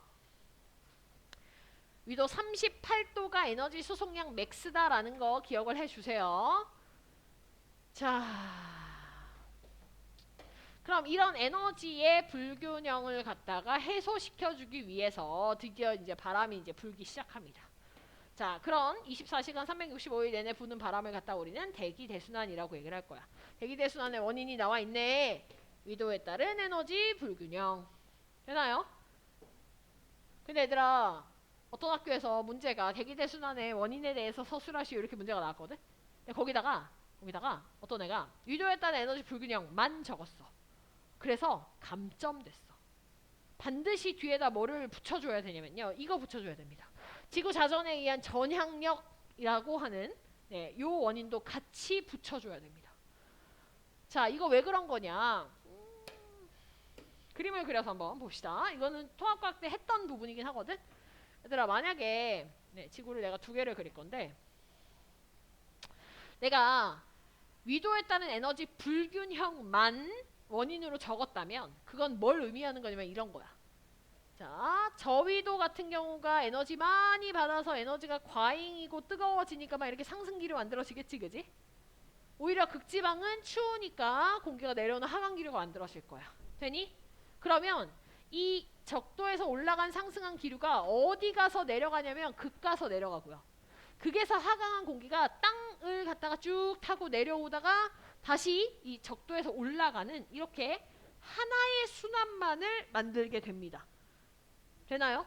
위도 38도가 에너지 수송량 맥스다라는 거 기억을 해주세요. 자, 그럼 이런 에너지의 불균형을 갖다가 해소시켜주기 위해서 드디어 이제 바람이 이제 불기 시작합니다. 자, 그런 24시간 365일 내내 부는 바람을 갖다 우리는 대기 대순환이라고 얘기를 할 거야. 대기 대순환의 원인이 나와 있네. 위도에 따른 에너지 불균형. 되나요? 근데 얘들아, 어떤 학교에서 문제가 대기 대순환의 원인에 대해서 서술하시오 이렇게 문제가 나왔거든. 근데 거기다가 어떤 애가 위도에 따른 에너지 불균형만 적었어. 그래서 감점됐어. 반드시 뒤에다 뭐를 붙여줘야 되냐면요, 이거 붙여줘야 됩니다. 지구 자전에 의한 전향력이라고 하는 요 원인도 같이 붙여줘야 됩니다. 자, 이거 왜 그런 거냐? 그림을 그려서 한번 봅시다. 이거는 통합과학 때 했던 부분이긴 하거든. 얘들아, 만약에 지구를 내가 두 개를 그릴 건데, 내가 위도에 따른 에너지 불균형만 원인으로 적었다면 그건 뭘 의미하는 거냐면 이런 거야. 자, 저위도 같은 경우가 에너지 많이 받아서 에너지가 과잉이고 뜨거워지니까 막 이렇게 상승기류 만들어지겠지, 그지? 오히려 극지방은 추우니까 공기가 내려오는 하강기류가 만들어질 거야. 되니? 그러면 이 적도에서 올라간 상승한 기류가 어디 가서 내려가냐면 극 가서 내려가고요. 극에서 하강한 공기가 땅을 갖다가 쭉 타고 내려오다가 다시 이 적도에서 올라가는, 이렇게 하나의 순환만을 만들게 됩니다. 되나요?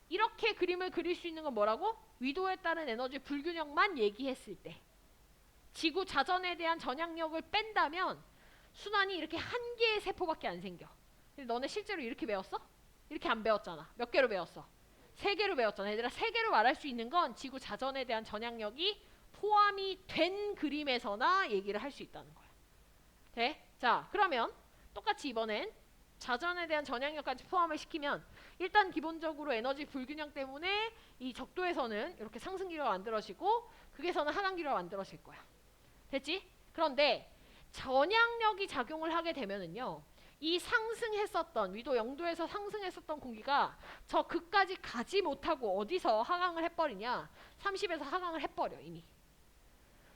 이렇게 그림을 그릴 수 있는 건 뭐라고? 위도에 따른 에너지 불균형만 얘기했을 때. 지구 자전에 대한 전향력을 뺀다면 순환이 이렇게 한 개의 세포밖에 안 생겨. 근데 너네 실제로 이렇게 배웠어? 이렇게 안 배웠잖아. 몇 개로 배웠어? 3개로 배웠잖아. 얘들아, 3개로 말할 수 있는 건 지구 자전에 대한 전향력이 포함이 된 그림에서나 얘기를 할 수 있다는 거야. 돼? 자, 그러면 똑같이 이번엔 자전에 대한 전향력까지 포함을 시키면 일단 기본적으로 에너지 불균형 때문에 이 적도에서는 이렇게 상승기류가 만들어지고 극에서는 하강기류가 만들어질 거야. 됐지? 그런데 전향력이 작용을 하게 되면은요, 이 상승했었던 위도 0도에서 상승했었던 공기가 저 극까지 가지 못하고 어디서 하강을 해버리냐? 30에서 하강을 해버려 이미.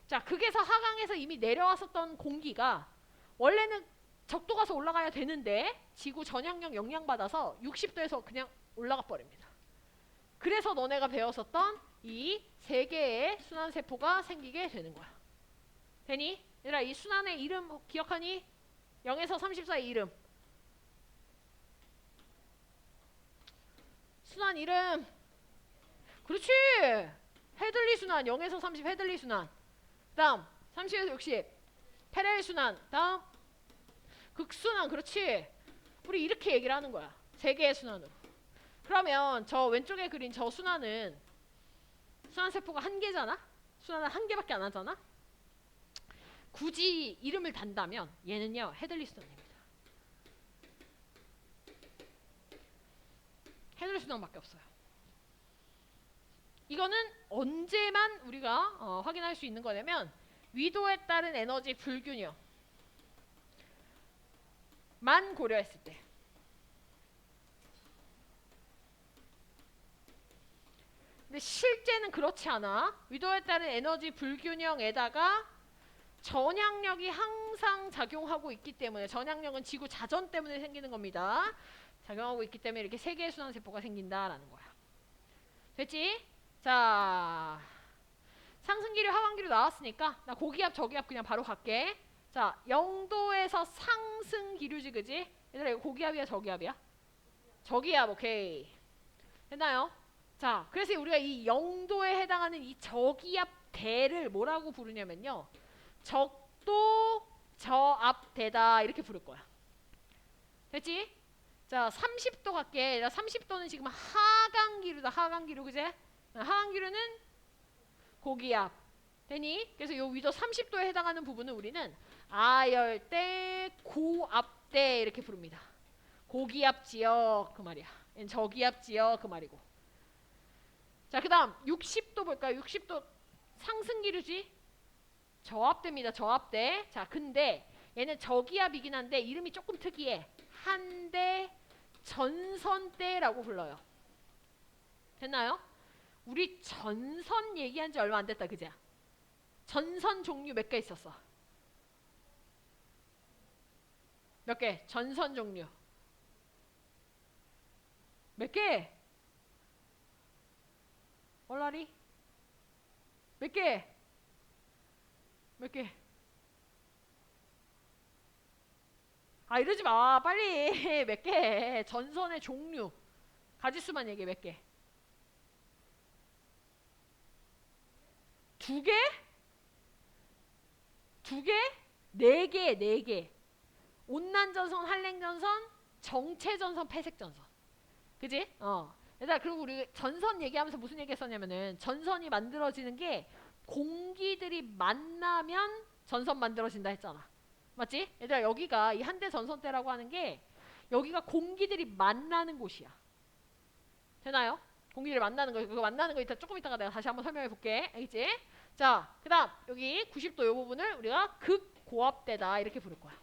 자, 극에서 하강해서 이미 내려왔었던 공기가 원래는 적도 가서 올라가야 되는데 지구 전향력 영향받아서 60도에서 그냥 올라가 버립니다. 그래서 너네가 배웠었던 이 3개의 순환세포가 생기게 되는 거야. 되니? 얘들아, 이 순환의 이름 기억하니? 0에서 34의 이름. 순환 이름. 그렇지! 헤들리 순환. 0에서 30 헤들리 순환. 다음 30에서 60 페렐 순환. 다음 극순환. 그렇지. 우리 이렇게 얘기를 하는 거야. 3개의 순환으로. 그러면 저 왼쪽에 그린 저 순환은 순환세포가 1개잖아? 순환은 1개밖에 안 하잖아? 굳이 이름을 단다면 얘는요, 헤들리 순환입니다. 헤들리 순환밖에 없어요. 이거는 언제만 우리가 확인할 수 있는 거냐면 위도에 따른 에너지 불균형만 고려했을 때. 근데 실제는 그렇지 않아. 위도에 따른 에너지 불균형에다가 전향력이 항상 작용하고 있기 때문에, 전향력은 지구 자전 때문에 생기는 겁니다. 작용하고 있기 때문에 이렇게 세 개의 순환세포가 생긴다라는 거야. 됐지? 자, 상승기류 하강기류 나왔으니까 나 고기압 저기압 그냥 바로 갈게. 자, 0도에서 상승기류지, 그지? 얘들아 이거 고기압이야 저기압이야? 저기압. 오케이. 됐나요? 자, 그래서 우리가 이 0도에 해당하는 이 저기압대를 뭐라고 부르냐면요, 적도 저압대다 이렇게 부를 거야. 됐지? 자, 30도 갈게. 30도는 지금 하강기류다. 하강기류, 그제? 하강기류는 고기압. 되니? 그래서 요 위도 30도에 해당하는 부분은 우리는 아열대, 고압대 이렇게 부릅니다. 고기압 지역 그 말이야. 저기압 지역 그 말이고. 자, 그 다음 60도 볼까요? 60도 상승기류지? 저압대입니다. 저압대. 자, 근데 얘는 저기압이긴 한데 이름이 조금 특이해. 한대 전선대라고 불러요. 됐나요? 우리 전선 얘기한 지 얼마 안 됐다, 그제? 전선 종류 몇 개 있었어? 몇 개? 전선 종류 몇 개? 얼라리? 몇 개? 몇 개? 아, 이러지 마. 빨리. 몇 개? 전선의 종류. 가지수만 얘기해. 몇 개? 두 개? 두 개? 네 개, 네 개. 온난전선, 한랭전선, 정체전선, 폐색전선. 그지? 얘들아, 그리고 우리 전선 얘기하면서 무슨 얘기 했었냐면은, 전선이 만들어지는 게 공기들이 만나면 전선 만들어진다 했잖아. 맞지? 얘들아, 여기가 이 한대 전선대라고 하는 게 여기가 공기들이 만나는 곳이야. 되나요? 공기를 만나는 거, 그거 만나는 거 이따 조금 이따가 내가 다시 한번 설명해 볼게. 알겠지? 자, 그 다음 여기 90도 이 부분을 우리가 극고압대다 이렇게 부를 거야.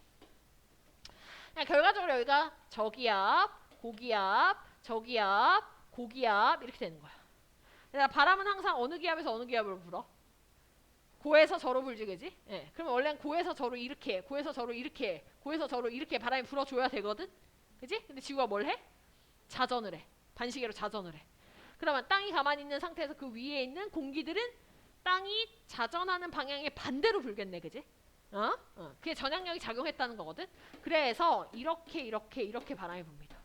그냥 결과적으로 여기가 저기압, 고기압, 저기압, 고기압 이렇게 되는 거야. 그러니까 바람은 항상 어느 기압에서 어느 기압으로 불어? 고에서 저로 불지, 그지? 예. 그러면 원래는 고에서 저로 이렇게, 고에서 저로 이렇게, 고에서 저로 이렇게 바람이 불어줘야 되거든? 그지? 근데 지구가 뭘 해? 자전을 해. 반시계로 자전을 해. 그러면 땅이 가만히 있는 상태에서 그 위에 있는 공기들은 땅이 자전하는 방향의 반대로 불겠네, 그지? 그게 전향력이 작용했다는 거거든? 그래서 이렇게 바람이 붑니다.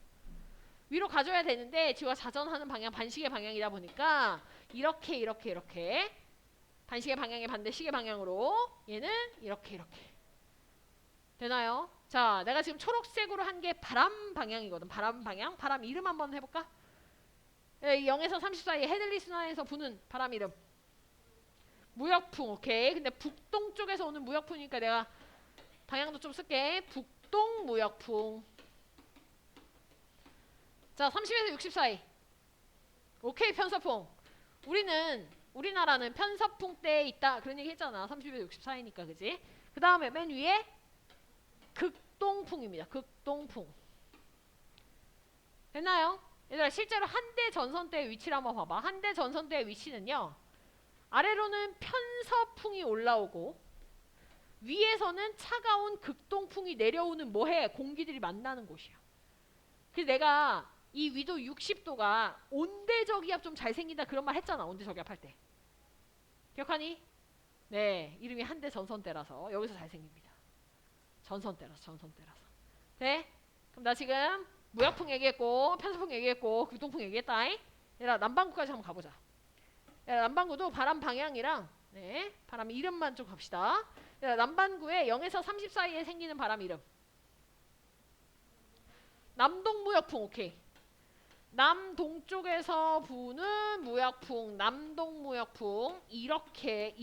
위로 가져야 되는데 지구가 자전하는 방향, 반시계 방향이다 보니까 이렇게 반시계 방향의 반대 시계 방향으로 얘는 이렇게 되나요? 자, 내가 지금 초록색으로 한 게 바람 방향이거든. 바람 방향. 바람 이름 한번 해볼까? 0에서 30 사이에 헤들리 순환에서 부는 바람 이름. 무역풍. 오케이. 근데 북동쪽에서 오는 무역풍이니까 내가 방향도 좀 쓸게. 북동 무역풍. 자, 30에서 60 사이. 오케이. 편서풍. 우리나라는 편서풍 때에 있다 그런 얘기 했잖아. 30에서 60 사이니까, 그지? 그 다음에 맨 위에 극동풍입니다. 극동풍. 됐나요? 얘들아, 실제로 한대 전선대의 위치를 한번 봐봐. 한대 전선대의 위치는요, 아래로는 편서풍이 올라오고 위에서는 차가운 극동풍이 내려오는 뭐해? 공기들이 만나는 곳이야. 그래서 내가 이 위도 60도가 온대저기압 좀 잘 생긴다 그런 말 했잖아. 온대저기압 할 때. 기억하니? 네, 이름이 한대 전선대라서 여기서 잘 생깁니다. 전선대라서. 네? 그럼 나 지금 무역풍 얘기했고, 편서풍 얘기했고, 극동풍 얘기했다. 얘들아, 남반구까지 한번 가보자. 얘들아, 남반구도 바람 방향이랑 바람 이름만 좀 갑시다. 얘들아, 남반구에 0에서 30 사이에 생기는 바람 이름. 남동무역풍. 오케이. 남동쪽에서 부는 무역풍, 남동무역풍. 이렇게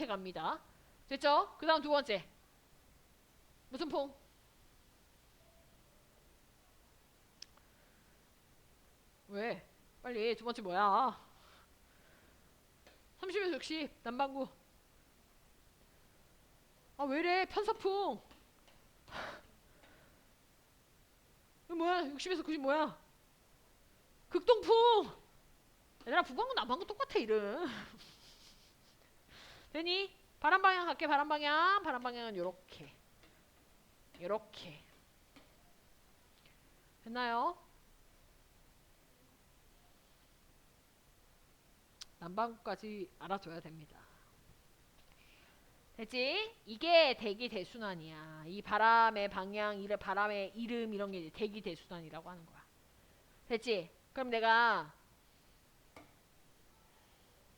갑니다. 됐죠? 그 다음 두 번째. 무슨 풍? 왜? 빨리 두 번째 뭐야? 30에서 60 남반구. 아, 왜래? 편서풍. 이거 뭐야? 60에서 90 뭐야? 극동풍. 얘들아 북반구 남반구 똑같아 이름. 되니? 바람 방향 갈게. 바람 방향. 바람 방향은 요렇게. 요렇게. 됐나요? 남반구까지 알아줘야 됩니다. 됐지? 이게 대기 대순환이야. 이 바람의 방향, 바람의 이름 이런 게 대기 대순환이라고 하는 거야. 됐지? 그럼 내가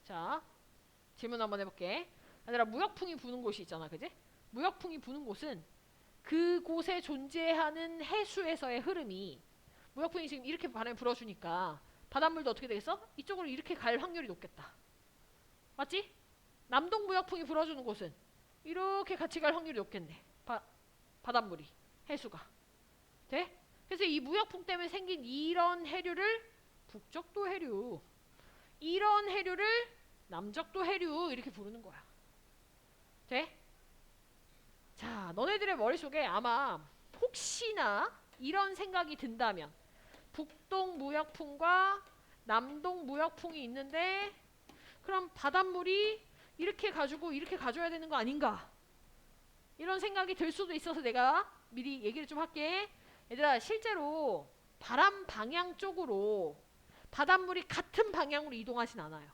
자 질문 한번 해볼게. 얘들아 무역풍이 부는 곳이 있잖아, 그지? 무역풍이 부는 곳은 그곳에 존재하는 해수에서의 흐름이 무역풍이 지금 이렇게 바람이 불어주니까 바닷물도 어떻게 되겠어? 이쪽으로 이렇게 갈 확률이 높겠다. 맞지? 남동 무역풍이 불어주는 곳은 이렇게 같이 갈 확률이 높겠네. 바닷물이 해수가 돼? 그래서 이 무역풍 때문에 생긴 이런 해류를 북적도 해류, 이런 해류를 남적도 해류 이렇게 부르는 거야. 돼? 자, 너네들의 머릿속에 아마 혹시나 이런 생각이 든다면 북동 무역풍과 남동 무역풍이 있는데 그럼 바닷물이 이렇게 가지고 이렇게 가줘야 되는 거 아닌가? 이런 생각이 들 수도 있어서 내가 미리 얘기를 좀 할게. 얘들아 실제로 바람 방향 쪽으로 바닷물이 같은 방향으로 이동하진 않아요.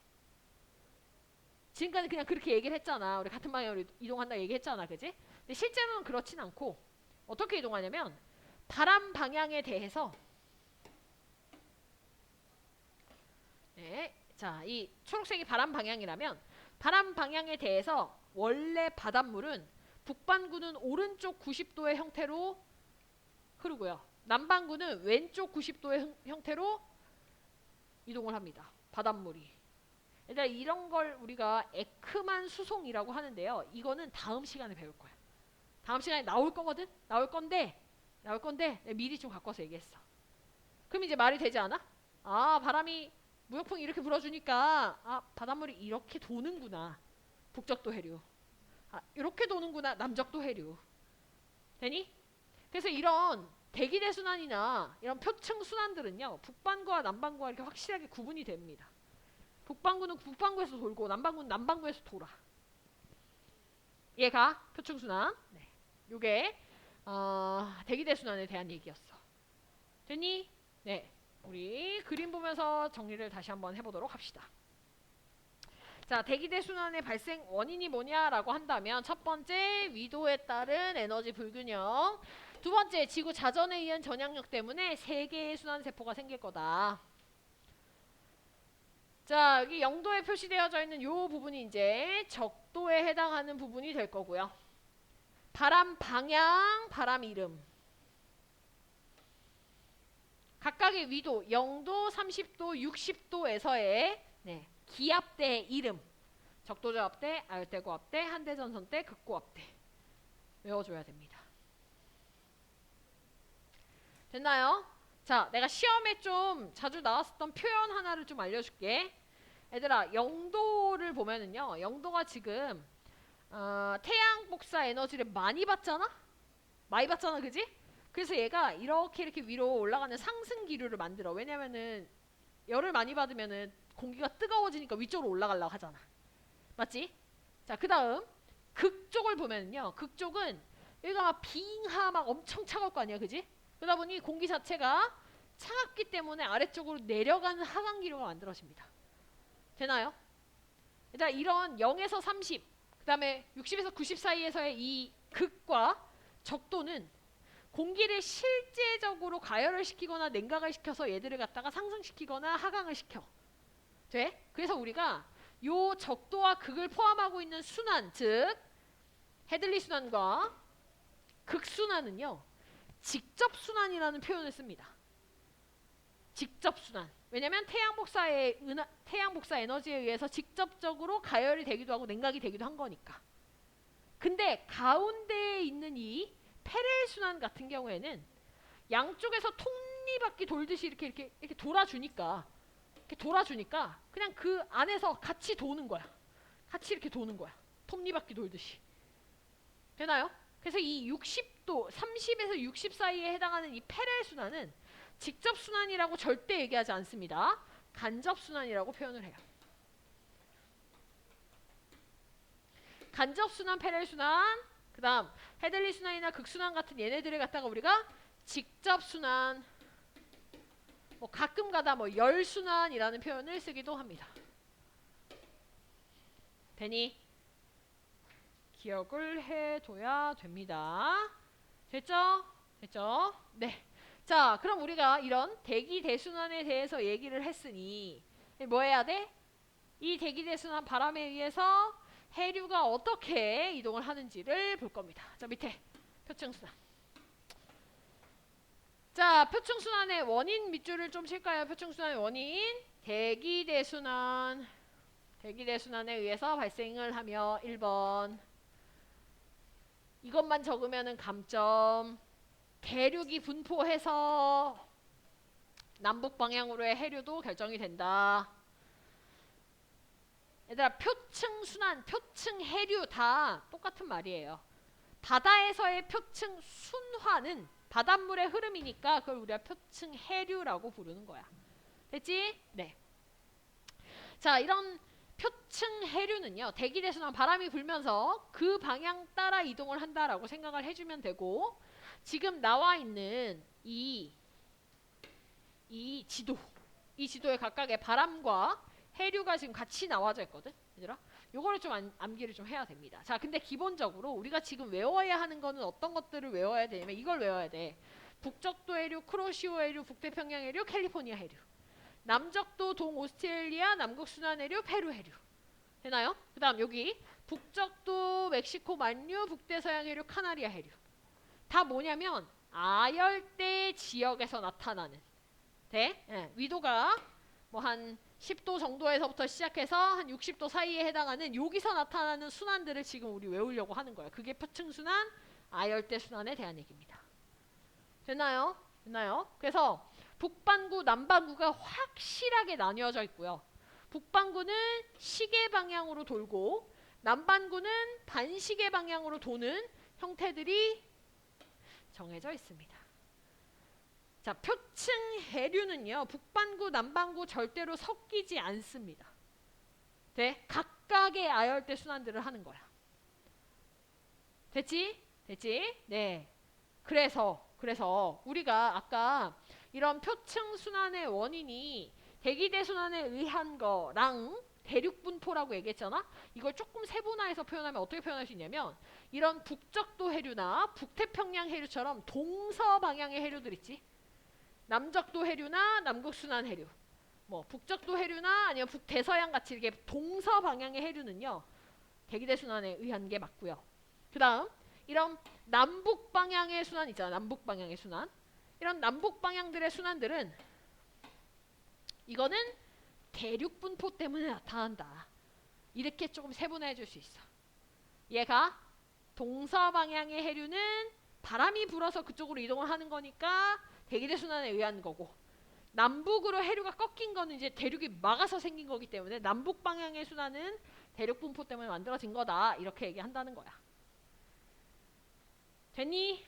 지금까지 그냥 그렇게 얘기를 했잖아. 우리 같은 방향으로 이동한다 얘기했잖아, 그지? 근데 실제로는 그렇진 않고 어떻게 이동하냐면 바람 방향에 대해서 네, 자, 이 초록색이 바람 방향이라면 바람 방향에 대해서 원래 바닷물은 북반구는 오른쪽 90도의 형태로 흐르고요. 남반구는 왼쪽 90도의 형태로 이동을 합니다. 바닷물이. 일단 이런 걸 우리가 에크만 수송이라고 하는데요. 이거는 다음 시간에 배울 거야. 다음 시간에 나올 거거든? 나올 건데 미리 좀 갖고 와서 얘기했어. 그럼 이제 말이 되지 않아? 아, 바람이 무역풍이 이렇게 불어주니까 아, 바닷물이 이렇게 도는구나. 북적도 해류. 아, 이렇게 도는구나. 남적도 해류. 되니? 그래서 이런 대기대순환이나 이런 표층순환들은요. 북반구와 남반구가 이렇게 확실하게 구분이 됩니다. 북반구는 북반구에서 돌고 남반구는 남반구에서 돌아. 얘가 표층순환. 네. 요게 대기대순환에 대한 얘기였어. 됐니? 네. 우리 그림 보면서 정리를 다시 한번 해보도록 합시다. 자, 대기대순환의 발생 원인이 뭐냐라고 한다면 첫 번째, 위도에 따른 에너지 불균형. 두 번째, 지구 자전에 의한 전향력 때문에 세 개의 순환세포가 생길 거다. 자, 여기 0도에 표시되어져 있는 요 부분이 이제 적도에 해당하는 부분이 될 거고요. 바람 방향, 바람 이름. 각각의 위도 0도, 30도, 60도에서의 네, 기압대 이름. 적도저압대, 아열대고압대, 한대전선대, 극고압대. 외워줘야 됩니다. 됐나요? 자, 내가 시험에 좀 자주 나왔었던 표현 하나를 좀 알려줄게. 얘들아, 0도를 보면은요. 0도가 지금 태양 복사 에너지를 많이 받잖아? 많이 받잖아, 그지? 그래서 얘가 이렇게 위로 올라가는 상승 기류를 만들어. 왜냐면은 열을 많이 받으면은 공기가 뜨거워지니까 위쪽으로 올라가려고 하잖아. 맞지? 자, 그 다음 극쪽을 보면요. 극쪽은 여기가 막 빙하 막 엄청 차가울 거 아니야, 그지? 그러다 보니 공기 자체가 차갑기 때문에 아래쪽으로 내려가는 하강 기류가 만들어집니다. 되나요? 일단 이런 0에서 30, 그 다음에 60에서 90 사이에서의 이 극과 적도는 공기를 실제적으로 가열을 시키거나 냉각을 시켜서 얘들을 갖다가 상승시키거나 하강을 시켜. 돼? 그래서 우리가 요 적도와 극을 포함하고 있는 순환, 즉 헤들리 순환과 극순환은요. 직접순환이라는 표현을 씁니다. 직접순환. 왜냐면 태양 복사 에너지에 의해서 직접적으로 가열이 되기도 하고 냉각이 되기도 한 거니까. 근데 가운데에 있는 이 페렐 순환 같은 경우에는 양쪽에서 톱니바퀴 돌듯이 이렇게 돌아주니까 그냥 그 안에서 같이 도는 거야. 같이 이렇게 도는 거야. 톱니바퀴 돌듯이. 되나요? 그래서 이 60도, 30에서 60 사이에 해당하는 이 페렐 순환은 직접 순환이라고 절대 얘기하지 않습니다. 간접순환이라고 표현을 해요. 간접순환, 패렐순환, 그 다음 헤들리 순환이나 극순환 같은 얘네들을 갖다가 우리가 직접순환, 뭐 가끔 가다 뭐 열순환이라는 표현을 쓰기도 합니다. 되니? 기억을 해둬야 됩니다. 됐죠? 됐죠? 네. 자, 그럼 우리가 이런 대기대순환에 대해서 얘기를 했으니 뭐 해야 돼? 이 대기대순환 바람에 의해서 해류가 어떻게 이동을 하는지를 볼 겁니다. 자, 밑에 표층순환. 자, 표층순환의 원인 밑줄을 좀 칠까요? 표층순환의 원인. 대기대순환. 대기대순환에 의해서 발생을 하며 1번. 이것만 적으면은 감점. 대륙이 분포해서 남북 방향으로의 해류도 결정이 된다. 얘들아, 표층 순환, 표층 해류 다 똑같은 말이에요. 바다에서의 표층 순환은 바닷물의 흐름이니까 그걸 우리가 표층 해류라고 부르는 거야. 됐지? 네. 자, 이런 표층 해류는요, 대기대순환 바람이 불면서 그 방향 따라 이동을 한다라고 생각을 해주면 되고, 지금 나와 있는 이 지도, 이 지도에 각각의 바람과 해류가 지금 같이 나와져 있거든, 얘들아. 요거를 좀 암기를 좀 해야 됩니다. 자, 근데 기본적으로 우리가 지금 외워야 하는 거는 어떤 것들을 외워야 되냐면 이걸 외워야 돼. 북적도 해류, 크로시오 해류, 북태평양 해류, 캘리포니아 해류. 남적도 동오스트레일리아, 남극순환 해류, 페루 해류. 되나요? 그 다음 여기 북적도 멕시코 만류, 북대서양 해류, 카나리아 해류. 다 뭐냐면 아열대 지역에서 나타나는, 돼? 예, 위도가 뭐 한 10도 정도에서부터 시작해서 한 60도 사이에 해당하는 여기서 나타나는 순환들을 지금 우리 외우려고 하는 거예요. 그게 표층순환, 아열대 순환에 대한 얘기입니다. 됐나요? 됐나요? 그래서 북반구, 남반구가 확실하게 나뉘어져 있고요. 북반구는 시계 방향으로 돌고 남반구는 반시계 방향으로 도는 형태들이 정해져 있습니다. 자, 표층 해류는요, 북반구, 남반구 절대로 섞이지 않습니다. 네? 각각의 아열대 순환들을 하는 거야. 됐지? 됐지? 네. 그래서 우리가 아까 이런 표층 순환의 원인이 대기대 순환에 의한 거랑 대륙 분포라고 얘기했잖아? 이걸 조금 세분화해서 표현하면 어떻게 표현할 수 있냐면 이런 북적도 해류나 북태평양 해류처럼 동서 방향의 해류들 있지? 남적도 해류나 남극순환 해류, 뭐 북적도 해류나 아니면 북대서양 같이 이렇게 동서 방향의 해류는요, 대기대 순환에 의한 게 맞고요. 그 다음 이런 남북 방향의 순환 있잖아. 남북 방향의 순환. 이런 남북 방향들의 순환들은 이거는 대륙 분포 때문에 나타난다. 이렇게 조금 세분화해 줄 수 있어. 얘가 동서 방향의 해류는 바람이 불어서 그쪽으로 이동을 하는 거니까 대기대 순환에 의한 거고, 남북으로 해류가 꺾인 거는 이제 대륙이 막아서 생긴 거기 때문에 남북 방향의 순환은 대륙 분포 때문에 만들어진 거다. 이렇게 얘기한다는 거야. 됐니?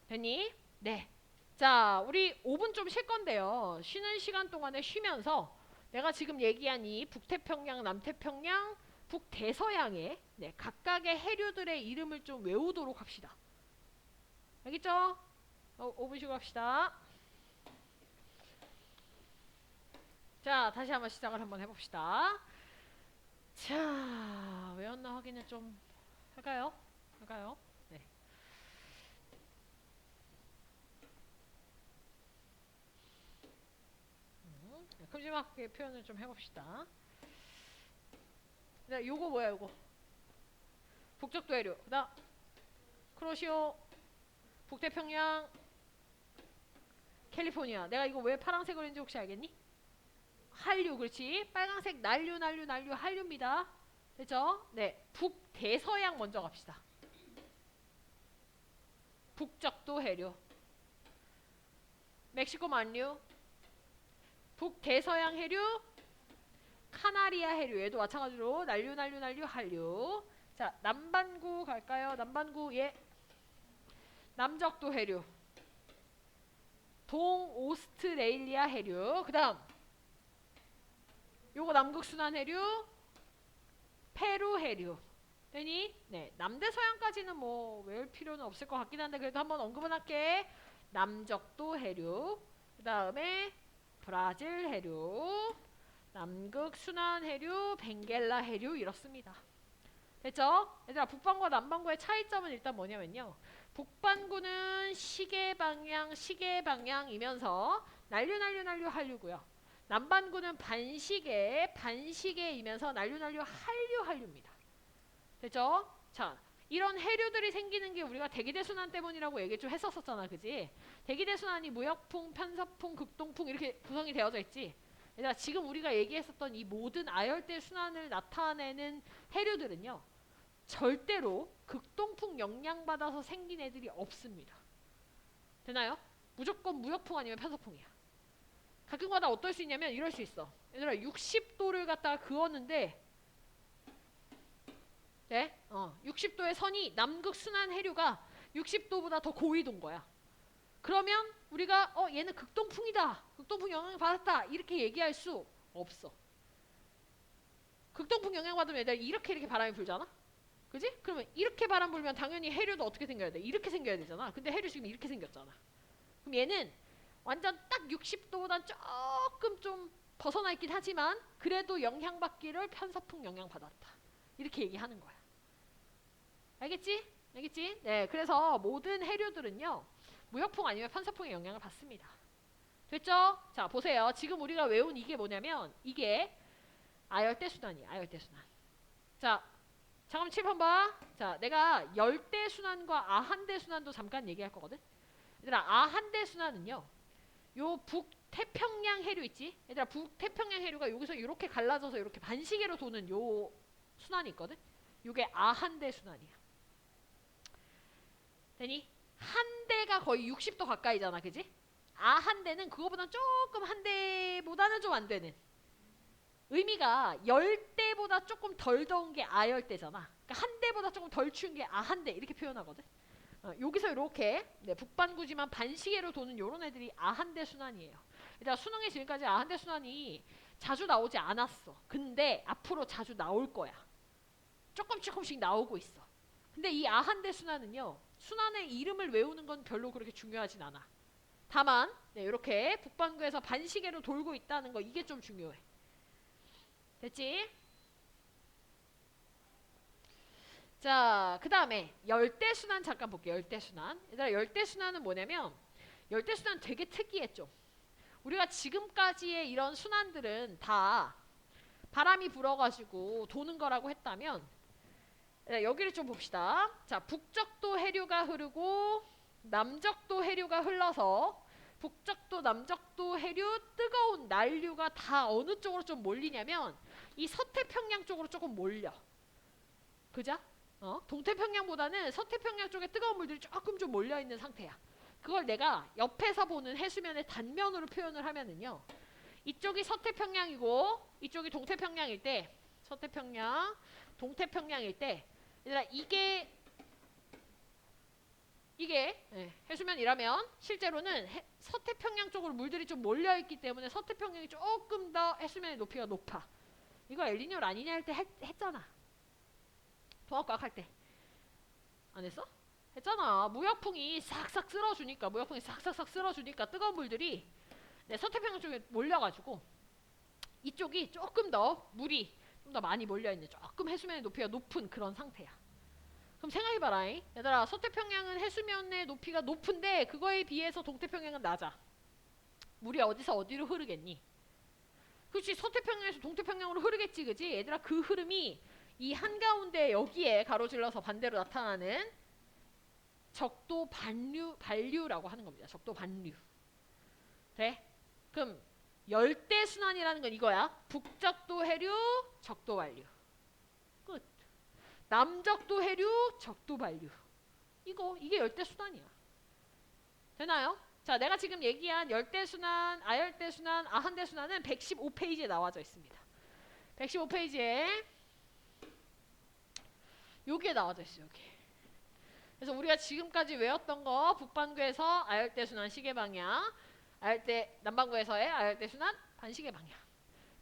됐니? 네. 자, 우리 5분 좀 쉴 건데요. 쉬는 시간 동안에 쉬면서 내가 지금 얘기한 이 북태평양, 남태평양, 북대서양의 각각의 해류들의 이름을 좀 외우도록 합시다. 알겠죠? 5분 쉬고 합시다. 자, 다시 한번 시작을 한번 해봅시다. 자, 외웠나 확인을 좀 할까요? 네. 큼지막하게 표현을 좀 해봅시다. 네, 요거 뭐야, 요거? 북적도 해류. 그다음 크로시오, 북태평양, 캘리포니아. 내가 이거 왜 파란색으로 했는지 혹시 알겠니? 한류, 그렇지? 빨간색 난류 한류입니다. 됐죠? 네, 북대서양 먼저 갑시다. 북적도 해류, 멕시코 만류, 북대서양 해류, 카나리아 해류. 얘도 마찬가지로 난류 한류. 자, 남반구 갈까요? 남반구, 예. 남적도 해류, 동오스트레일리아 해류. 그 다음 요거 남극순환 해류, 페루 해류. 되니? 네, 남대서양까지는 뭐 외울 필요는 없을 것 같긴 한데 그래도 한번 언급은 할게. 남적도 해류, 그 다음에 브라질 해류, 남극순환 해류, 벵겔라 해류 이렇습니다. 됐죠? 얘들아 북반구와 남반구의 차이점은 일단 뭐냐면요. 북반구는 시계 방향이면서 난류 한류고요. 남반구는 반시계이면서 난류 한류입니다. 됐죠? 자, 이런 해류들이 생기는 게 우리가 대기대순환 때문이라고 얘기 좀 했었잖아. 그지? 대기대순환이 무역풍, 편서풍, 극동풍 이렇게 구성이 되어져 있지. 얘들아 지금 우리가 얘기했었던 이 모든 아열대 순환을 나타내는 해류들은요. 절대로 극동풍 영향받아서 생긴 애들이 없습니다. 되나요? 무조건 무역풍 아니면 편서풍이야. 가끔가다 어떨 수 있냐면 이럴 수 있어. 얘들아 60도를 갖다가 그었는데 네? 60도의 선이 남극 순환 해류가 60도보다 더 고위도인 거야. 그러면 우리가 얘는 극동풍이다. 극동풍 영향을 받았다. 이렇게 얘기할 수 없어. 극동풍 영향 받으면 얘들아 이렇게 바람이 불잖아? 그지? 그러면 이렇게 바람 불면 당연히 해류도 어떻게 생겨야 돼? 이렇게 생겨야 되잖아. 근데 해류 지금 이렇게 생겼잖아. 그럼 얘는 완전 딱 60도보단 조금 좀 벗어나 있긴 하지만 그래도 영향받기를 편서풍 영향받았다. 이렇게 얘기하는 거야. 알겠지? 알겠지? 네, 그래서 모든 해류들은요. 무역풍 아니면 편서풍의 영향을 받습니다. 됐죠? 자, 보세요. 지금 우리가 외운 이게 뭐냐면 이게 아열대순환이에요. 아열대순환. 자, 잠깐만 칠판 봐. 자, 내가 열대순환과 아한대순환도 잠깐 얘기할 거거든. 얘들아, 아한대순환은요. 요 북태평양 해류 있지? 얘들아, 북태평양 해류가 여기서 이렇게 갈라져서 이렇게 반시계로 도는 요 순환이 있거든. 요게 아한대순환이야. 되니? 한 대가 거의 60도 가까이잖아. 그지? 아한대는 그거보다 조금 한 대보다는 좀 안 되는. 의미가 열대보다 조금 덜 더운 게 아열대잖아. 그러니까 한 대보다 조금 덜 추운 게 아한대 이렇게 표현하거든. 여기서 이렇게 북반구지만 반시계로 도는 요런 애들이 아한대 순환이에요. 일단 수능에 지금까지 아한대 순환이 자주 나오지 않았어. 근데 앞으로 자주 나올 거야. 조금씩 나오고 있어. 근데 이 아한대 순환은요. 순환의 이름을 외우는 건 별로 그렇게 중요하진 않아. 다만 이렇게 북반구에서 반시계로 돌고 있다는 거 이게 좀 중요해. 됐지? 자, 그 다음에 열대순환 잠깐 볼게요. 열대순환. 얘들아 열대순환은 뭐냐면 열대순환 되게 특이해 좀. 우리가 지금까지의 이런 순환들은 다 바람이 불어가지고 도는 거라고 했다면 여기를 좀 봅시다. 자, 북적도 해류가 흐르고 남적도 해류가 흘러서 북적도 남적도 해류 뜨거운 난류가 다 어느 쪽으로 좀 몰리냐면 이 서태평양 쪽으로 조금 몰려. 그죠? 동태평양보다는 서태평양 쪽에 뜨거운 물들이 조금 좀 몰려있는 상태야. 그걸 내가 옆에서 보는 해수면의 단면으로 표현을 하면은요. 이쪽이 서태평양이고 이쪽이 동태평양일 때 서태평양, 동태평양일 때 얘들아 이게 해수면이라면 실제로는 서태평양 쪽으로 물들이 좀 몰려있기 때문에 서태평양이 조금 더 해수면의 높이가 높아. 이거 엘니뇨 라니냐 할 때 했잖아. 통합과학 할 때. 안 했어? 했잖아. 무역풍이 싹싹 쓸어주니까 뜨거운 물들이 서태평양 쪽에 몰려가지고 이쪽이 조금 더 물이 좀 더 많이 몰려있는 조금 해수면의 높이가 높은 그런 상태야. 그럼 생각해봐라. 얘들아 서태평양은 해수면의 높이가 높은데 그거에 비해서 동태평양은 낮아. 물이 어디서 어디로 흐르겠니? 그렇지. 서태평양에서 동태평양으로 흐르겠지. 그지? 얘들아 그 흐름이 이 한가운데 여기에 가로질러서 반대로 나타나는 적도 반류라고 하는 겁니다. 적도 반류. 돼? 그럼 열대순환이라는 건 이거야. 북적도 해류, 적도 반류. 끝. 남적도 해류, 적도 반류. 이게 열대순환이야. 되나요? 자, 내가 지금 얘기한 열대순환, 아열대순환, 아한대순환은 115페이지에 나와져 있습니다. 115페이지에 여기에 나와져 있어요. 여기. 그래서 우리가 지금까지 외웠던 거 북반구에서 아열대순환 시계방향, 남반구에서의 아열대순환 반시계방향.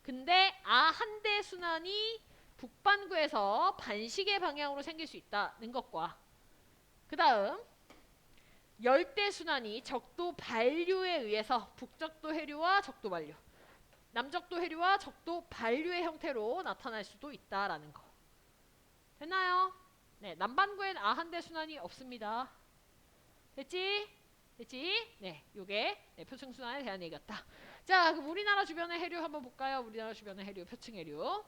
근데 아한대 순환이 북반구에서 반시계 방향으로 생길 수 있다는 것과 그 다음 열대 순환이 적도 반류에 의해서 북적도 해류와 적도 반류, 남적도 해류와 적도 반류의 형태로 나타날 수도 있다라는 거. 됐나요? 네, 남반구엔 아한대 순환이 없습니다. 됐지? 됐지? 네, 요게 네, 표층 순환에 대한 얘기였다. 자, 그럼 우리나라 주변의 해류 한번 볼까요? 우리나라 주변의 해류, 표층 해류.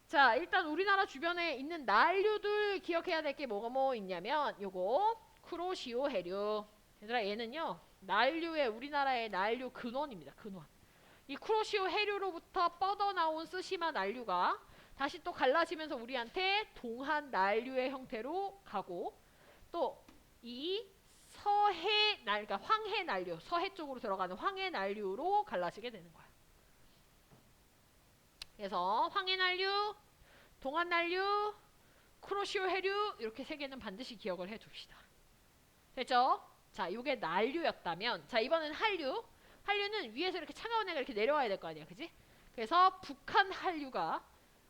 자, 일단 우리나라 주변에 있는 난류들 기억해야 될 게 뭐가 뭐 있냐면 요거 쿠로시오 해류. 얘들아 얘는요 난류의 우리나라의 난류 근원입니다. 근원. 이 쿠로시오 해류로부터 뻗어나온 쓰시마 난류가 다시 또 갈라지면서 우리한테 동한 난류의 형태로 가고 또 이 서해 날, 그러니까 황해 난류, 서해 쪽으로 들어가는 황해 난류로 갈라지게 되는 거야. 그래서 황해 난류, 동안 난류, 쿠로시오 해류 이렇게 세 개는 반드시 기억을 해 둡시다. 됐죠? 자, 요게 난류였다면 자, 이번엔 한류. 한류는 위에서 이렇게 차가운 애가 이렇게 내려와야 될 거 아니야. 그지? 그래서 북한 한류가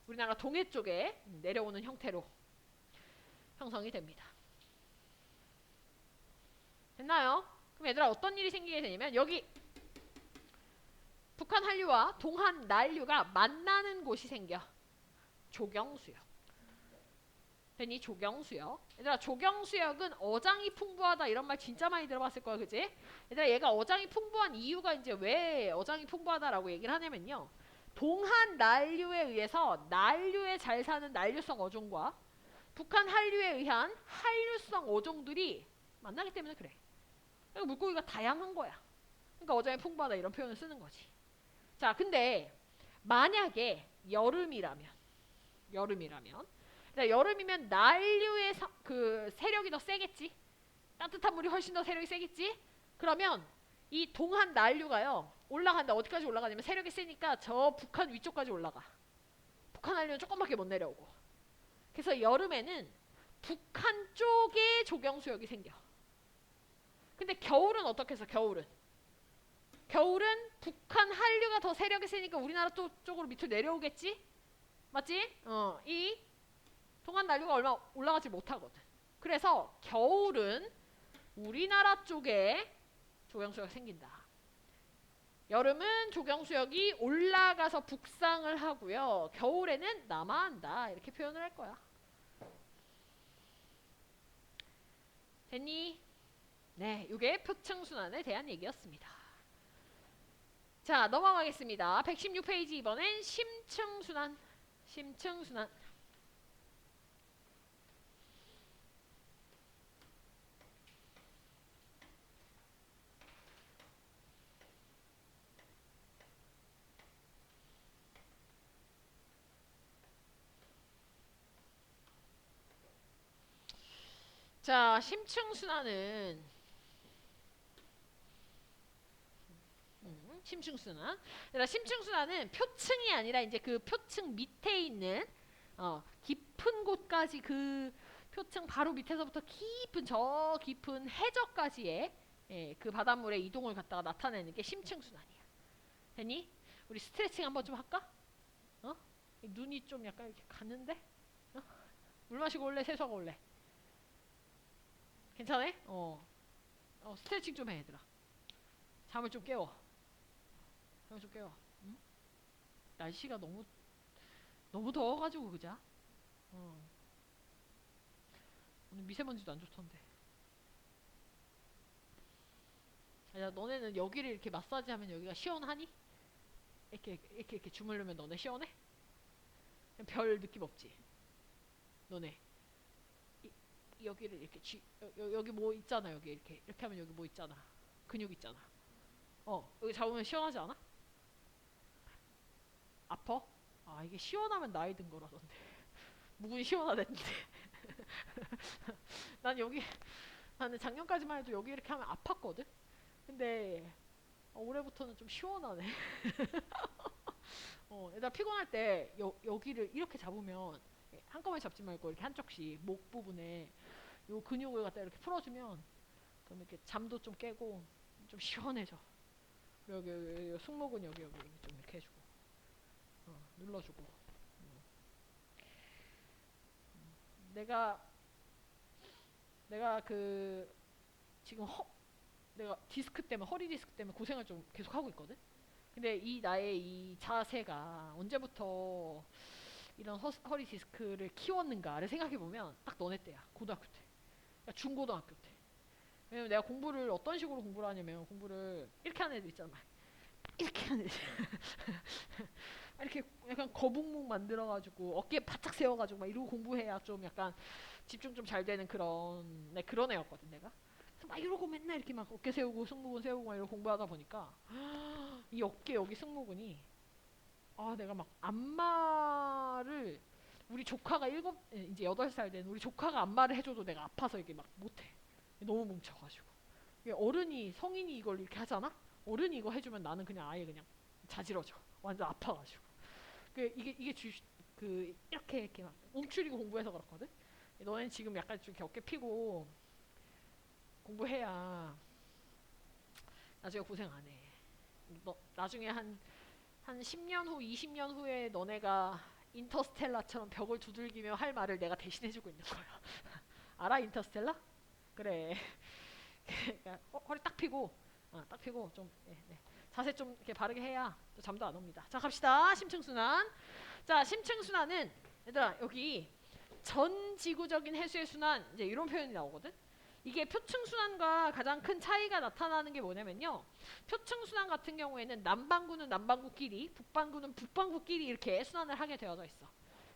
우리나라 동해 쪽에 내려오는 형태로 형성이 됩니다. 됐나요? 그럼 얘들아 어떤 일이 생기게 되냐면 여기 북한 한류와 동한 난류가 만나는 곳이 생겨. 조경수역. 됐니? 조경수역. 얘들아 조경수역은 어장이 풍부하다 이런 말 진짜 많이 들어봤을 거야. 그지? 얘들아 얘가 어장이 풍부한 이유가 이제 왜 어장이 풍부하다라고 얘기를 하냐면요. 동한 난류에 의해서 난류에 잘 사는 난류성 어종과 북한 한류에 의한 한류성 어종들이 만나기 때문에 그래. 그러니까 물고기가 다양한 거야. 그러니까 어장이 풍부하다 이런 표현을 쓰는 거지. 자, 근데 만약에 여름이라면 그러니까 여름이면 난류의 그 세력이 더 세겠지. 따뜻한 물이 훨씬 더 세력이 세겠지. 그러면 이 동한 난류가요 올라간다. 어디까지 올라가냐면 세력이 세니까 저 북한 위쪽까지 올라가. 북한 난류는 조금밖에 못 내려오고. 그래서 여름에는 북한 쪽에 조경수역이 생겨. 근데 겨울은 어떻게 해서 겨울은 북한 한류가 더 세력이 세니까 우리나라 쪽으로 밑으로 내려오겠지? 맞지? 이 동한 난류가 얼마 올라가지 못하거든. 그래서 겨울은 우리나라 쪽에 조경수역이 생긴다. 여름은 조경수역이 올라가서 북상을 하고요. 겨울에는 남하한다. 이렇게 표현을 할 거야. 됐니? 네, 이게 표층순환에 대한 얘기였습니다. 자, 넘어가겠습니다. 116페이지 이번엔 심층순환. 심층순환. 자, 심층순환은 심층순환. 그러니까 심층순환은 표층이 아니라 이제 그 표층 밑에 있는 깊은 곳까지 그 표층 바로 밑에서부터 저 깊은 해저까지의 그 바닷물의 이동을 갖다가 나타내는 게 심층순환이야. 됐니? 우리 스트레칭 한번 좀 할까? 눈이 좀 약간 이렇게 가는데? 물 마시고 올래? 세수하고 올래? 괜찮아? 스트레칭 좀 해, 얘들아. 잠을 좀 깨워. 응? 날씨가 너무 더워가지고 그자. 오늘 미세먼지도 안 좋던데. 야, 너네는 여기를 이렇게 마사지하면 여기가 시원하니? 이렇게 주물르면 너네 시원해? 별 느낌 없지? 너네 여기를 이렇게 여기 뭐 있잖아. 여기 이렇게 하면 여기 뭐 있잖아. 근육 있잖아. 여기 잡으면 시원하지 않아? 아파? 아, 이게 시원하면 나이 든 거라던데. 묵은이 시원하댔는데. 나는 작년까지만 해도 여기 이렇게 하면 아팠거든? 근데 올해부터는 좀 시원하네. 얘들아 피곤할 때 여기를 이렇게 잡으면 한꺼번에 잡지 말고 이렇게 한쪽씩 목 부분에 요 근육을 갖다 이렇게 풀어주면 그럼 이렇게 잠도 좀 깨고 좀 시원해져. 그리고 여기 승모근 여기 좀 이렇게 해주고. 눌러주고. 내가 내가 그 지금 내가 디스크 때문에 허리 디스크 때문에 고생을 좀 계속 하고 있거든. 근데 이 나의 이 자세가 언제부터 이런 허리 디스크를 키웠는가를 생각해 보면 딱 너네 때야. 고등학교 때. 그러니까 중고등학교 때. 왜냐면 내가 공부를 어떤 식으로 공부를 하냐면 공부를 이렇게 하는 애들 있잖아. 이렇게 하는 애들. 이렇게 약간 거북목 만들어가지고 어깨 바짝 세워가지고 막 이러고 공부해야 좀 약간 집중 좀 잘 되는 그런 애였거든 내가. 그래서 막 이러고 맨날 이렇게 막 어깨 세우고 승모근 세우고 막 이러고 공부하다 보니까 이 어깨 여기 승모근이 내가 막 안마를 우리 조카가 이제 8살 된 우리 조카가 안마를 해줘도 내가 아파서 이게 막 못해. 너무 뭉쳐가지고. 이게 어른이 성인이 이걸 이렇게 하잖아. 어른이 이거 해주면 나는 그냥 아예 그냥 자지러져. 완전 아파가지고. 이게 이렇게 막 움츠리고 공부해서 그렇거든. 너는 지금 약간 좀 이렇게 어깨 피고 공부해야 나중에 고생 안 해. 너 나중에 한 10년 후, 20년 후에 너네가 인터스텔라처럼 벽을 두들기며 할 말을 내가 대신해주고 있는 거야. 알아 인터스텔라? 그래. 그러니까 허리 딱 펴고, 딱 펴고 좀 자세 좀 이렇게 바르게 해야 또 잠도 안 옵니다. 자 갑시다. 심층순환. 자 심층순환은 얘들아 여기 전지구적인 해수의 순환 이제 이런 표현이 나오거든. 이게 표층순환과 가장 큰 차이가 나타나는 게 뭐냐면요. 표층순환 같은 경우에는 남반구는 남반구끼리, 북반구는 북반구끼리 이렇게 순환을 하게 되어져 있어.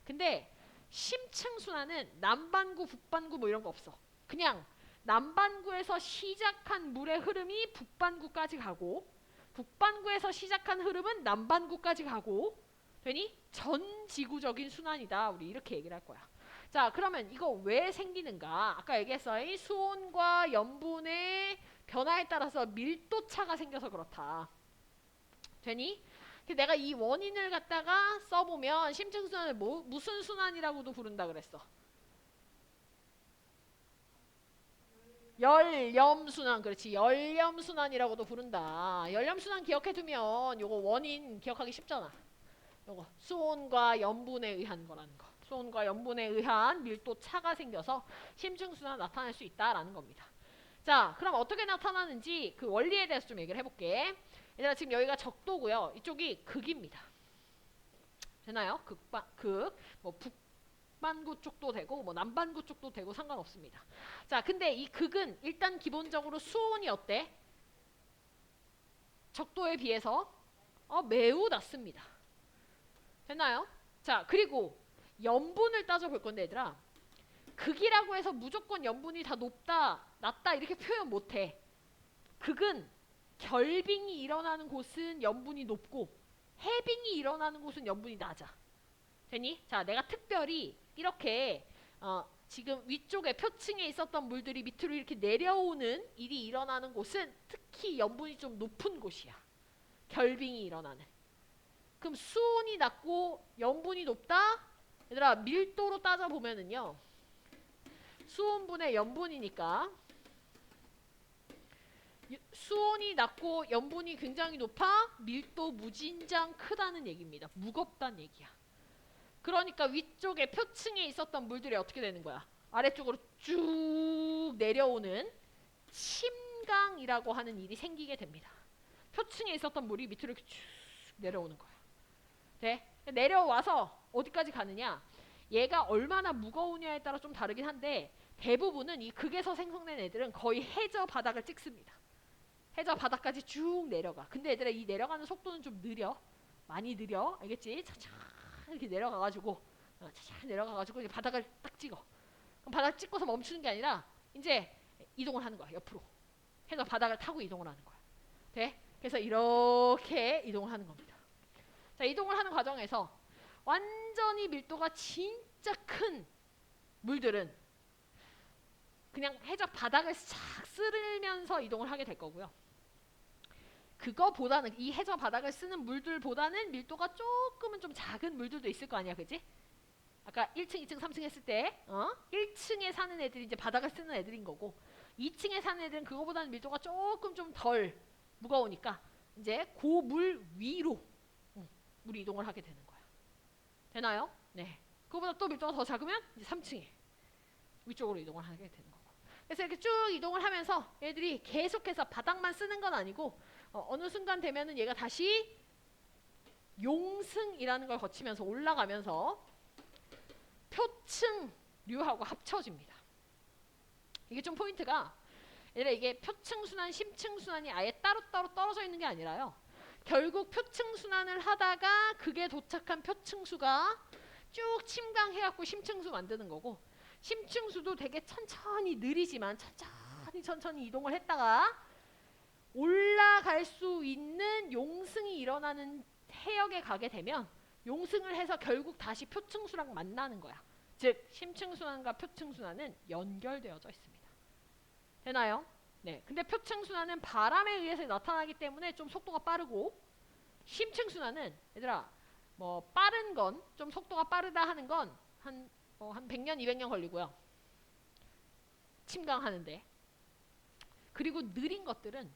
근데 심층순환은 남반구, 북반구 뭐 이런 거 없어. 그냥 남반구에서 시작한 물의 흐름이 북반구까지 가고 북반구에서 시작한 흐름은 남반구까지 가고 되니 전지구적인 순환이다. 우리 이렇게 얘기를 할 거야. 자 그러면 이거 왜 생기는가? 아까 얘기했어. 이 수온과 염분의 변화에 따라서 밀도차가 생겨서 그렇다. 되니? 내가 이 원인을 갖다가 써보면 심층순환을 무슨 순환이라고도 부른다 그랬어? 열염순환. 그렇지. 열염순환이라고도 부른다. 열염순환 기억해두면 요거 원인 기억하기 쉽잖아. 요거 수온과 염분에 의한 거라는 거. 수온과 염분에 의한 밀도 차가 생겨서 심층순환 나타날 수 있다라는 겁니다. 자 그럼 어떻게 나타나는지 그 원리에 대해서 좀 얘기를 해볼게. 얘들아 지금 여기가 적도고요. 이쪽이 극입니다. 되나요? 뭐 북반구 쪽도 되고 뭐 남반구 쪽도 되고 상관없습니다. 자 근데 이 극은 일단 기본적으로 수온이 어때? 적도에 비해서 매우 낮습니다. 됐나요? 자 그리고 염분을 따져볼 건데 얘들아 극이라고 해서 무조건 염분이 다 높다 낮다 이렇게 표현 못해. 극은 결빙이 일어나는 곳은 염분이 높고 해빙이 일어나는 곳은 염분이 낮아. 되니? 자 내가 특별히 이렇게 지금 위쪽에 표층에 있었던 물들이 밑으로 이렇게 내려오는 일이 일어나는 곳은 특히 염분이 좀 높은 곳이야. 결빙이 일어나는. 그럼 수온이 낮고 염분이 높다? 얘들아 밀도로 따져보면은요. 수온분의 염분이니까 수온이 낮고 염분이 굉장히 높아 밀도 무진장 크다는 얘기입니다. 무겁다는 얘기야. 그러니까 위쪽에 표층에 있었던 물들이 어떻게 되는 거야? 아래쪽으로 쭉 내려오는 침강이라고 하는 일이 생기게 됩니다. 표층에 있었던 물이 밑으로 이렇게 쭉 내려오는 거야. 네? 내려와서 어디까지 가느냐? 얘가 얼마나 무거우냐에 따라 좀 다르긴 한데 대부분은 이 극에서 생성된 애들은 거의 해저 바닥을 찍습니다. 해저 바닥까지 쭉 내려가. 근데 얘들아 이 내려가는 속도는 좀 느려. 많이 느려. 알겠지? 차차 이렇게 내려가가지고 차차 내려가가지고 이제 바닥을 딱 찍어. 그럼 바닥 찍고서 멈추는 게 아니라 이제 이동을 하는 거야. 옆으로. 해서 바닥을 타고 이동을 하는 거야. 돼? 그래서 이렇게 이동을 하는 겁니다. 자 이동을 하는 과정에서 완전히 밀도가 진짜 큰 물들은 그냥 해적 바닥을 싹 쓸면서 이동을 하게 될 거고요. 그거보다는 이 해저 바닥을 쓰는 물들보다는 밀도가 조금은 좀 작은 물들도 있을 거 아니야, 그지? 아까 1층, 2층, 3층 했을 때 1층에 사는 애들이 이제 바닥을 쓰는 애들인 거고 2층에 사는 애들은 그거보다는 밀도가 조금 좀 덜 무거우니까 이제 그 물 위로 물이 이동을 하게 되는 거야. 되나요? 네. 그거보다 또 밀도가 더 작으면 이제 3층에 위쪽으로 이동을 하게 되는 거고. 그래서 이렇게 쭉 이동을 하면서 얘들이 계속해서 바닥만 쓰는 건 아니고 어느 순간 되면은 얘가 다시 용승이라는 걸 거치면서 올라가면서 표층류하고 합쳐집니다. 이게 좀 포인트가 얘들아 이게 표층순환, 심층순환이 아예 따로따로 떨어져 있는 게 아니라요. 결국 표층순환을 하다가 그게 도착한 표층수가 쭉 침강해갖고 심층수 만드는 거고 심층수도 되게 천천히 느리지만 천천히 이동을 했다가 올라갈 수 있는 용승이 일어나는 해역에 가게 되면 용승을 해서 결국 다시 표층수랑 만나는 거야. 즉 심층순환과 표층순환은 연결되어져 있습니다. 되나요? 네. 근데 표층순환은 바람에 의해서 나타나기 때문에 좀 속도가 빠르고 심층순환은 얘들아 뭐 빠른 건 좀 속도가 빠르다 하는 건 한 100년 200년 걸리고요. 침강하는데. 그리고 느린 것들은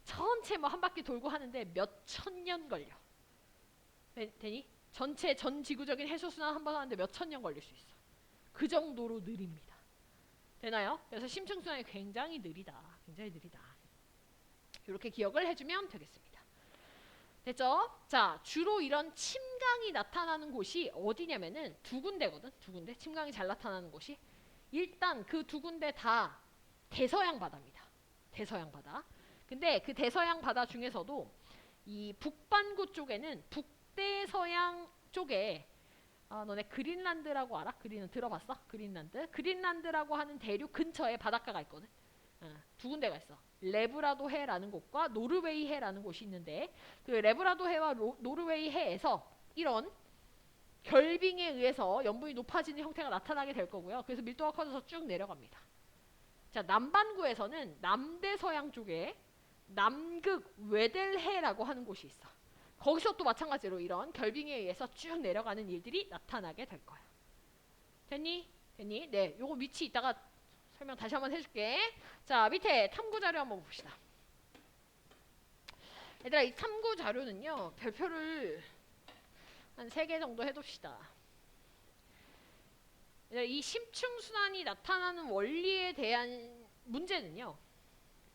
전체 뭐 한 바퀴 돌고 하는데 몇 천 년 걸려. 되니? 전체 전 지구적인 해수순환 한 번 하는데 몇 천 년 걸릴 수 있어. 그 정도로 느립니다. 되나요? 그래서 심층순환이 굉장히 느리다. 굉장히 느리다. 이렇게 기억을 해주면 되겠습니다. 됐죠? 자, 주로 이런 침강이 나타나는 곳이 어디냐면은 두 군데거든. 두 군데. 침강이 잘 나타나는 곳이. 일단 그 두 군데 다 대서양 바다입니다. 대서양 바다. 근데 그 대서양 바다 중에서도 이 북반구 쪽에는 북대서양 쪽에 너네 그린란드라고 알아? 들어봤어? 그린란드라고 하는 대륙 근처에 바닷가가 있거든. 두 군데가 있어. 레브라도 해라는 곳과 노르웨이 해라는 곳이 있는데 그 레브라도 해와 노르웨이 해에서 이런 결빙에 의해서 염분이 높아지는 형태가 나타나게 될 거고요. 그래서 밀도가 커져서 쭉 내려갑니다. 자, 남반구에서는 남대서양 쪽에 남극 웨델해라고 하는 곳이 있어. 거기서 또 마찬가지로 이런 결빙에 의해서 쭉 내려가는 일들이 나타나게 될 거야. 됐니? 네, 요거 위치 이따가 설명 다시 한번 해줄게. 자, 밑에 탐구 자료 한번 봅시다. 얘들아, 이 탐구 자료는요, 별표를 한 3개 정도 해둡시다. 얘들아, 이 심층순환이 나타나는 원리에 대한 문제는요,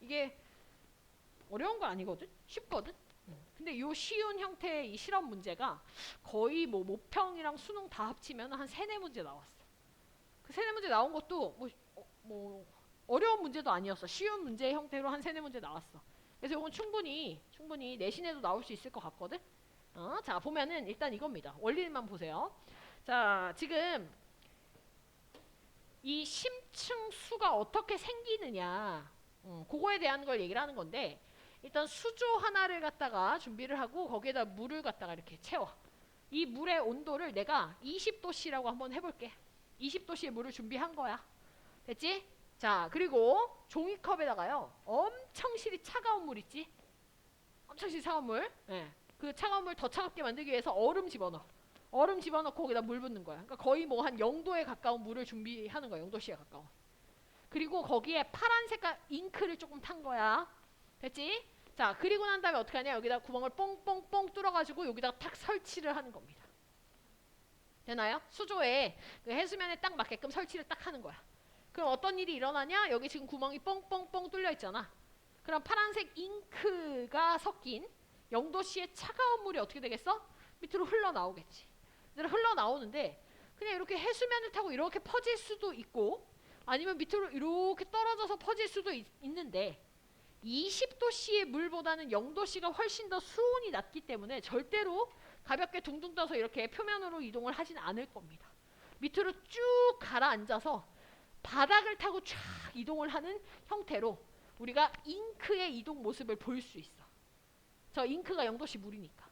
이게 어려운 거 아니거든? 쉽거든? 근데 요 쉬운 형태의 이 실험 문제가 거의 뭐 모평이랑 수능 다 합치면 한 3-4문제 나왔어. 그 3-4문제 나온 것도 뭐 어려운 문제도 아니었어. 쉬운 문제 형태로 한 3-4문제 나왔어. 그래서 이건 충분히 내신에도 나올 수 있을 것 같거든. 자, 보면은 일단 이겁니다. 원리만 보세요. 자, 지금 이 심층수가 어떻게 생기느냐, 그거에 대한 걸 얘기를 하는 건데, 일단 수조 하나를 갖다가 준비를 하고 거기에다 물을 갖다가 이렇게 채워. 이 물의 온도를 내가 20도씨라고 한번 해볼게. 20도씨의 물을 준비한 거야. 됐지? 자, 그리고 종이컵에다가요, 엄청 실이 차가운 물 있지? 엄청 실이 차가운 물. 네. 그 차가운 물 더 차갑게 만들기 위해서 얼음 집어넣어. 얼음 집어넣고 거기다 물 붓는 거야. 그러니까 거의 뭐 한 0도에 가까운 물을 준비하는 거야. 0도씨에 가까운. 그리고 거기에 파란 색깔 잉크를 조금 탄 거야. 됐지? 자, 그리고 난 다음에 어떻게 하냐? 여기다 구멍을 뽕뽕뽕 뚫어가지고 여기다가 탁 설치를 하는 겁니다. 되나요? 수조에 그 해수면에 딱 맞게끔 설치를 딱 하는 거야. 그럼 어떤 일이 일어나냐? 여기 지금 구멍이 뽕뽕뽕 뚫려 있잖아. 그럼 파란색 잉크가 섞인 0도씨의 차가운 물이 어떻게 되겠어? 밑으로 흘러나오겠지. 흘러나오는데 그냥 이렇게 해수면을 타고 이렇게 퍼질 수도 있고 아니면 밑으로 이렇게 떨어져서 퍼질 수도 있는데 20도씨의 물보다는 0도씨가 훨씬 더 수온이 낮기 때문에 절대로 가볍게 둥둥 떠서 이렇게 표면으로 이동을 하진 않을 겁니다. 밑으로 쭉 가라앉아서 바닥을 타고 쫙 이동을 하는 형태로 우리가 잉크의 이동 모습을 볼 수 있어. 저 잉크가 0도씨 물이니까.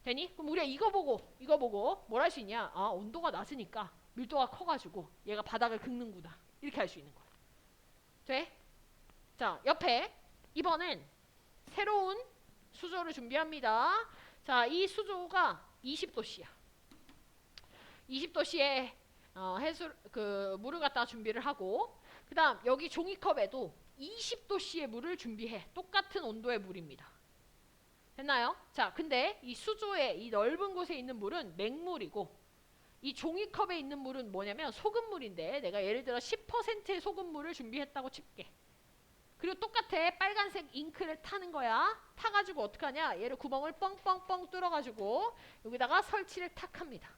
되니? 그럼 우리가 이거 보고 뭘 할 수 있냐? 아, 온도가 낮으니까 밀도가 커가지고 얘가 바닥을 긁는구나. 이렇게 할 수 있는 거야. 돼? 자, 옆에 이번엔 새로운 수조를 준비합니다. 자, 이 수조가 20도씨야. 20도씨에 물을 갖다 준비를 하고 그 다음 여기 종이컵에도 20도씨의 물을 준비해. 똑같은 온도의 물입니다. 됐나요? 자, 근데 이 수조의 이 넓은 곳에 있는 물은 맹물이고 이 종이컵에 있는 물은 뭐냐면 소금물인데 내가 예를 들어 10%의 소금물을 준비했다고 칠게. 그리고 똑같아. 빨간색 잉크를 타는 거야. 타가지고 어떡하냐. 얘를 구멍을 뻥뻥뻥 뚫어가지고 여기다가 설치를 탁 합니다.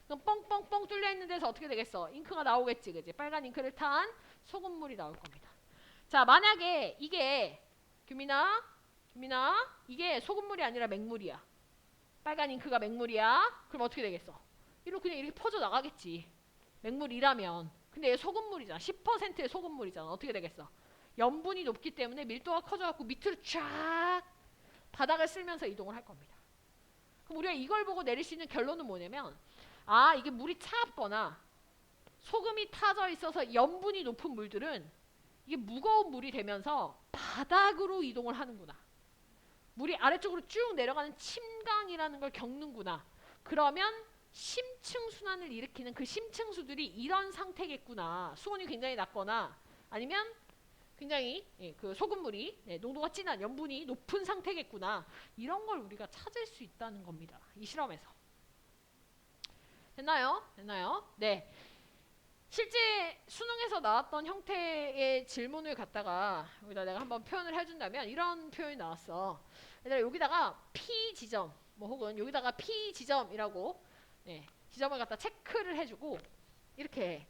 그럼 뻥뻥뻥 뚫려 있는 데서 어떻게 되겠어? 잉크가 나오겠지. 그지? 빨간 잉크를 탄 소금물이 나올 겁니다. 자, 만약에 이게 규민아 이게 소금물이 아니라 맹물이야. 빨간 잉크가 맹물이야. 그럼 어떻게 되겠어? 이렇게 그냥 이렇게 퍼져 나가겠지. 맹물이라면. 근데 얘 소금물이잖아. 10%의 소금물이잖아. 어떻게 되겠어? 염분이 높기 때문에 밀도가 커져갖고 밑으로 쫙 바닥을 쓸면서 이동을 할 겁니다. 그럼 우리가 이걸 보고 내릴 수 있는 결론은 뭐냐면 아, 이게 물이 차갑거나 소금이 타져 있어서 염분이 높은 물들은 이게 무거운 물이 되면서 바닥으로 이동을 하는구나. 물이 아래쪽으로 쭉 내려가는 침강이라는 걸 겪는구나. 그러면 심층순환을 일으키는 그 심층수들이 이런 상태겠구나. 수온이 굉장히 낮거나 아니면 굉장히 그 소금물이 농도가 진한 염분이 높은 상태겠구나. 이런 걸 우리가 찾을 수 있다는 겁니다. 이 실험에서. 됐나요? 됐나요? 네. 실제 수능에서 나왔던 형태의 질문을 갖다가 여기다 내가 한번 표현을 해준다면 이런 표현이 나왔어. 얘들아 여기다가 P 지점 뭐 혹은 여기다가 P 지점이라고 지점을 갖다 체크를 해주고 이렇게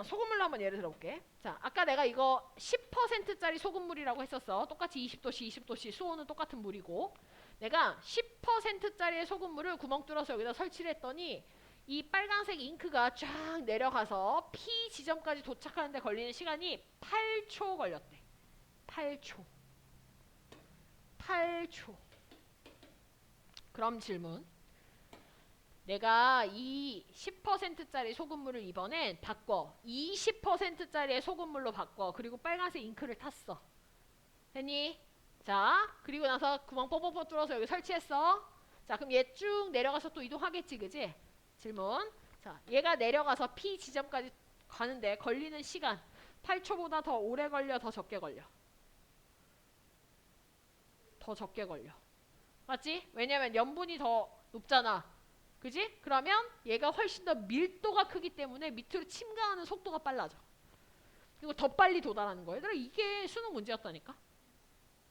소금물로 한번 예를 들어볼게. 자, 아까 내가 이거 10%짜리 소금물이라고 했었어. 똑같이 20도씨 20도씨 수온은 똑같은 물이고 내가 10%짜리의 소금물을 구멍 뚫어서 여기다 설치를 했더니 이 빨간색 잉크가 쫙 내려가서 P 지점까지 도착하는데 걸리는 시간이 8초 걸렸대. 8초. 그럼 질문. 내가 이 10%짜리 소금물을 이번엔 바꿔. 20%짜리의 소금물로 바꿔. 그리고 빨간색 잉크를 탔어. 됐니? 자, 그리고 나서 구멍 뽀뽀뽀 뚫어서 여기 설치했어. 자, 그럼 얘 쭉 내려가서 또 이동하겠지, 그지? 질문. 자, 얘가 내려가서 P 지점까지 가는데 걸리는 시간 8초보다 더 오래 걸려, 더 적게 걸려? 더 적게 걸려. 맞지? 왜냐면 염분이 더 높잖아. 그지? 그러면 얘가 훨씬 더 밀도가 크기 때문에 밑으로 침강하는 속도가 빨라져. 그리고 더 빨리 도달하는 거야. 얘들아 이게 수능 문제였다니까.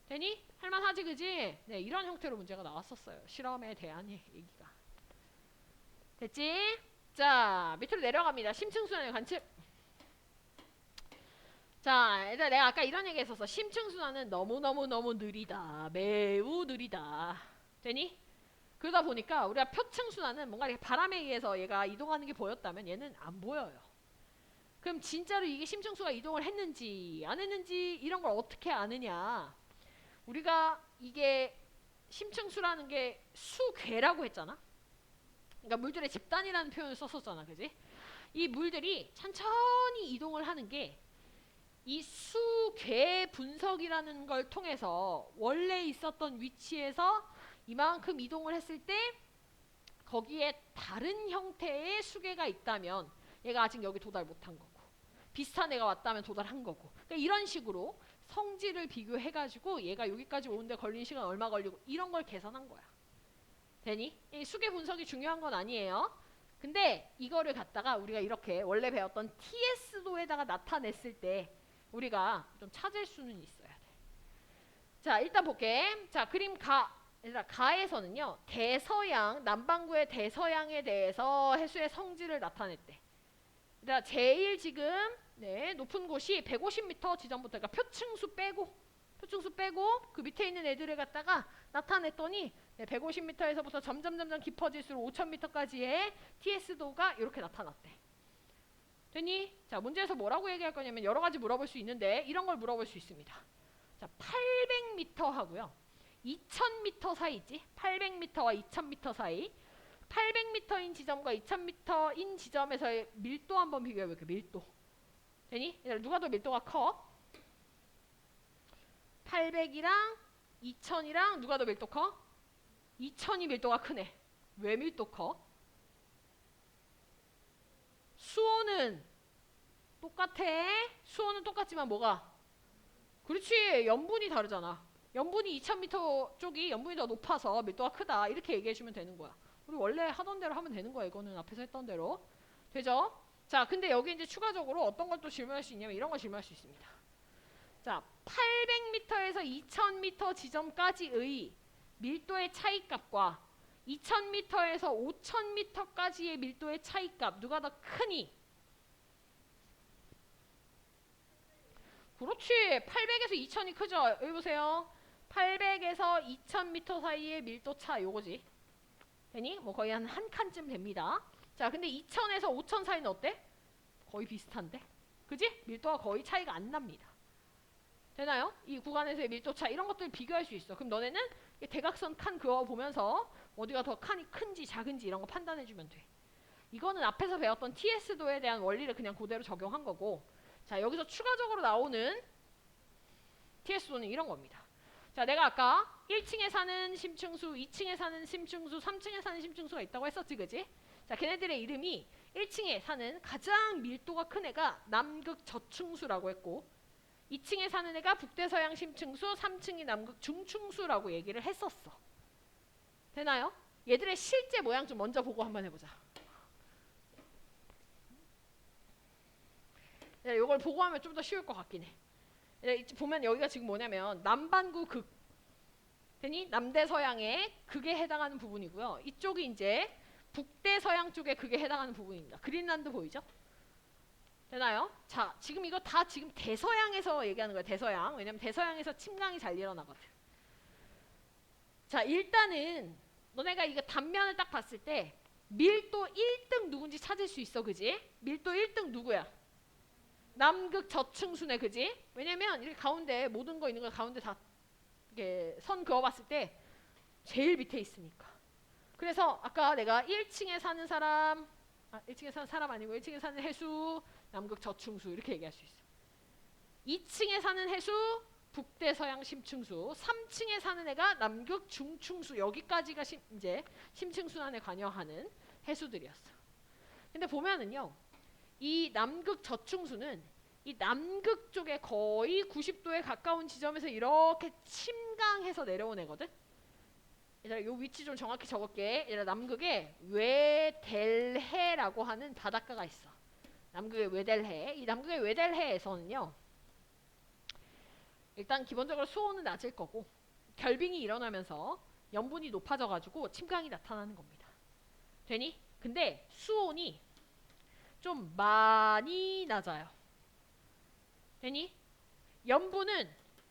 되니? 할만하지 그지? 네, 이런 형태로 문제가 나왔었어요. 실험에 대한 얘기가. 됐지? 자, 밑으로 내려갑니다. 심층순환의 관측. 자, 일단 내가 아까 이런 얘기 했었어. 심층순환은 너무너무 느리다. 매우 느리다. 되니? 그러다 보니까 우리가 표층순환은 뭔가 이렇게 바람에 의해서 얘가 이동하는 게 보였다면 얘는 안 보여요. 그럼 진짜로 이게 심층수가 이동을 했는지 안 했는지 이런 걸 어떻게 아느냐. 우리가 이게 심층수라는 게 수괴라고 했잖아. 그러니까 물들의 집단이라는 표현을 썼었잖아. 그지? 이 물들이 천천히 이동을 하는 게 이 수괴 분석이라는 걸 통해서 원래 있었던 위치에서 이만큼 이동을 했을 때 거기에 다른 형태의 수괴가 있다면 얘가 아직 여기 도달 못한 거고 비슷한 애가 왔다면 도달한 거고 그러니까 이런 식으로 성질을 비교해가지고 얘가 여기까지 오는데 걸린 시간 얼마 걸리고 이런 걸 계산한 거야. 되니? 이 수괴 분석이 중요한 건 아니에요. 근데 이거를 갖다가 우리가 이렇게 원래 배웠던 TS도에다가 나타냈을 때 우리가 좀 찾을 수는 있어야 돼. 자, 일단 볼게. 자, 그림 가에서는요. 대서양, 남반구의 대서양에 대해서 해수의 성질을 나타냈대. 그러니까 제일 지금 높은 곳이 150m 지점부터 그러니까 표층수 빼고 그 밑에 있는 애들을 갖다가 나타냈더니 150m에서부터 점점 깊어질수록 5000m까지의 TS도가 이렇게 나타났대. 되니? 자, 문제에서 뭐라고 얘기할 거냐면 여러 가지 물어볼 수 있는데 이런 걸 물어볼 수 있습니다. 자, 800m 하고요. 2000m 사이 있지? 800m와 2000m 사이. 800m인 지점과 2000m인 지점에서의 밀도 한번 비교해볼게. 밀도. 되니? 누가 더 밀도가 커? 800이랑 2000이랑 누가 더 밀도 커? 2000이 밀도가 크네. 왜 밀도 커? 수온은 똑같아. 수온은 똑같지만 뭐가? 그렇지. 염분이 다르잖아. 염분이 2000m 쪽이 염분이 더 높아서 밀도가 크다. 이렇게 얘기해주면 되는 거야. 우리 원래 하던 대로 하면 되는 거야. 이거는 앞에서 했던 대로. 되죠? 자, 근데 여기 이제 추가적으로 어떤 걸 또 질문할 수 있냐면 이런 걸 질문할 수 있습니다. 자, 800m에서 2000m 지점까지의 밀도의 차이값과 2000m에서 5000m까지의 밀도의 차이값 누가 더 크니? 그렇지. 800에서 2000이 크죠. 여기 보세요. 800에서 2000m 사이의 밀도 차 요거지. 되니? 뭐 거의 한 칸쯤 됩니다. 자, 근데 2000에서 5000 사이는 어때? 거의 비슷한데? 그지? 밀도가 거의 차이가 안 납니다. 되나요? 이 구간에서의 밀도 차 이런 것들 비교할 수 있어. 그럼 너네는 대각선 칸 그어보면서 어디가 더 칸이 큰지 작은지 이런 거 판단해주면 돼. 이거는 앞에서 배웠던 TS도에 대한 원리를 그냥 그대로 적용한 거고, 자, 여기서 추가적으로 나오는 TS도는 이런 겁니다. 자, 내가 아까 1층에 사는 심층수, 2층에 사는 심층수, 3층에 사는 심층수가 있다고 했었지, 그지? 자, 걔네들의 이름이 1층에 사는 가장 밀도가 큰 애가 남극 저층수라고 했고, 2층에 사는 애가 북대서양 심층수, 3층이 남극 중층수라고 얘기를 했었어. 되나요? 얘들의 실제 모양 좀 먼저 보고 한번 해보자. 이걸 보고 하면 좀 더 쉬울 것 같긴 해. 보면 여기가 지금 뭐냐면 남반구 극, 되니? 남대서양의 극에 해당하는 부분이고요. 이쪽이 이제 북대서양 쪽의 극에 해당하는 부분입니다. 그린란드 보이죠? 되나요? 자, 지금 이거 다 지금 대서양에서 얘기하는 거예요. 대서양. 왜냐면 대서양에서 침강이 잘 일어나거든. 자, 일단은 너네가 이거 단면을 딱 봤을 때 밀도 1등 누군지 찾을 수 있어, 그지? 밀도 1등 누구야? 남극 저층수네, 그지? 왜냐면 이렇게 가운데 모든 거 있는 거 가운데 다 이렇게 선 그어봤을 때 제일 밑에 있으니까. 그래서 아까 내가 1층에 사는 사람, 1층에 사는 사람 아니고 1층에 사는 해수, 남극 저층수 이렇게 얘기할 수 있어. 2층에 사는 해수, 북대서양 심층수, 3층에 사는 애가 남극 중층수, 여기까지가 이제 심층순환에 관여하는 해수들이었어. 근데 보면은요, 이 남극 저층수는 이 남극 쪽에 거의 90도에 가까운 지점에서 이렇게 침강해서 내려온 애거든. 얘들아, 요 위치 좀 정확히 적을게. 얘들아, 남극에 웨델해라고 하는 바닷가가 있어. 남극의 웨델해. 이 남극의 웨델해에서는요, 일단 기본적으로 수온은 낮을 거고 결빙이 일어나면서 염분이 높아져가지고 침강이 나타나는 겁니다. 되니? 근데 수온이 좀 많이 낮아요. 되니? 염분은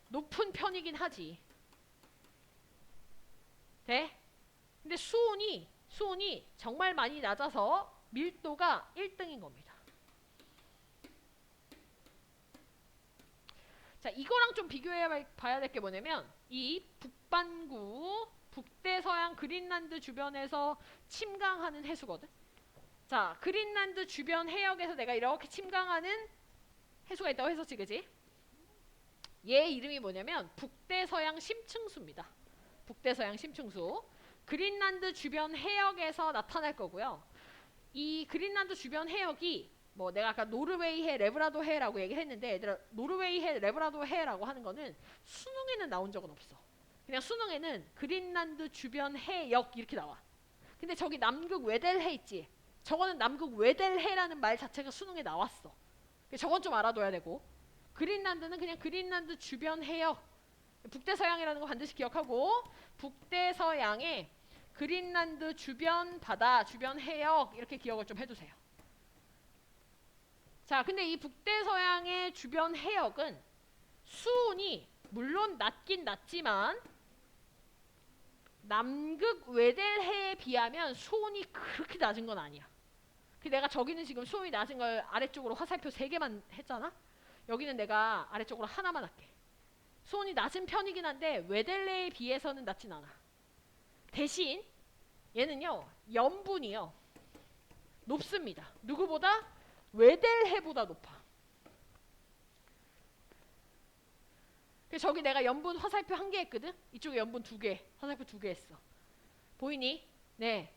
높은 편이긴 하지. 돼? 근데 수온이 정말 많이 낮아서 밀도가 1등인 겁니다. 자, 이거랑 좀 비교해 봐야 될 게 뭐냐면 이 북반구, 북대서양 그린란드 주변에서 침강하는 해수거든. 자, 그린란드 주변 해역에서 내가 이렇게 침강하는 해수가 있다고 했었지, 그지? 얘 이름이 뭐냐면 북대서양 심층수입니다. 북대서양 심층수. 그린란드 주변 해역에서 나타날 거고요. 이 그린란드 주변 해역이 뭐 내가 아까 노르웨이해, 레브라도해라고 얘기를 했는데, 얘들아, 노르웨이해, 레브라도해라고 하는 거는 수능에는 나온 적은 없어. 그냥 수능에는 그린란드 주변 해역 이렇게 나와. 근데 저기 남극 웨델해 있지? 저거는 남극 웨델해라는 말 자체가 수능에 나왔어. 저건 좀 알아둬야 되고, 그린란드는 그냥 그린란드 주변 해역, 북대서양이라는 거 반드시 기억하고, 북대서양의 그린란드 주변 바다, 주변 해역 이렇게 기억을 좀 해두세요. 자, 근데 이 북대서양의 주변 해역은 수온이 물론 낮긴 낮지만 남극 웨델해에 비하면 수온이 그렇게 낮은 건 아니야. 내가 저기는 지금 수온이 낮은 걸 아래쪽으로 화살표 3개만 했잖아? 여기는 내가 아래쪽으로 하나만 할게. 수온이 낮은 편이긴 한데 웨델해에 비해서는 낮진 않아. 대신 얘는요, 염분이요, 높습니다. 누구보다? 웨델해보다 높아. 그래서 저기 내가 염분 화살표 1개 했거든? 이쪽에 염분 2개, 화살표 2개 했어. 보이니? 네.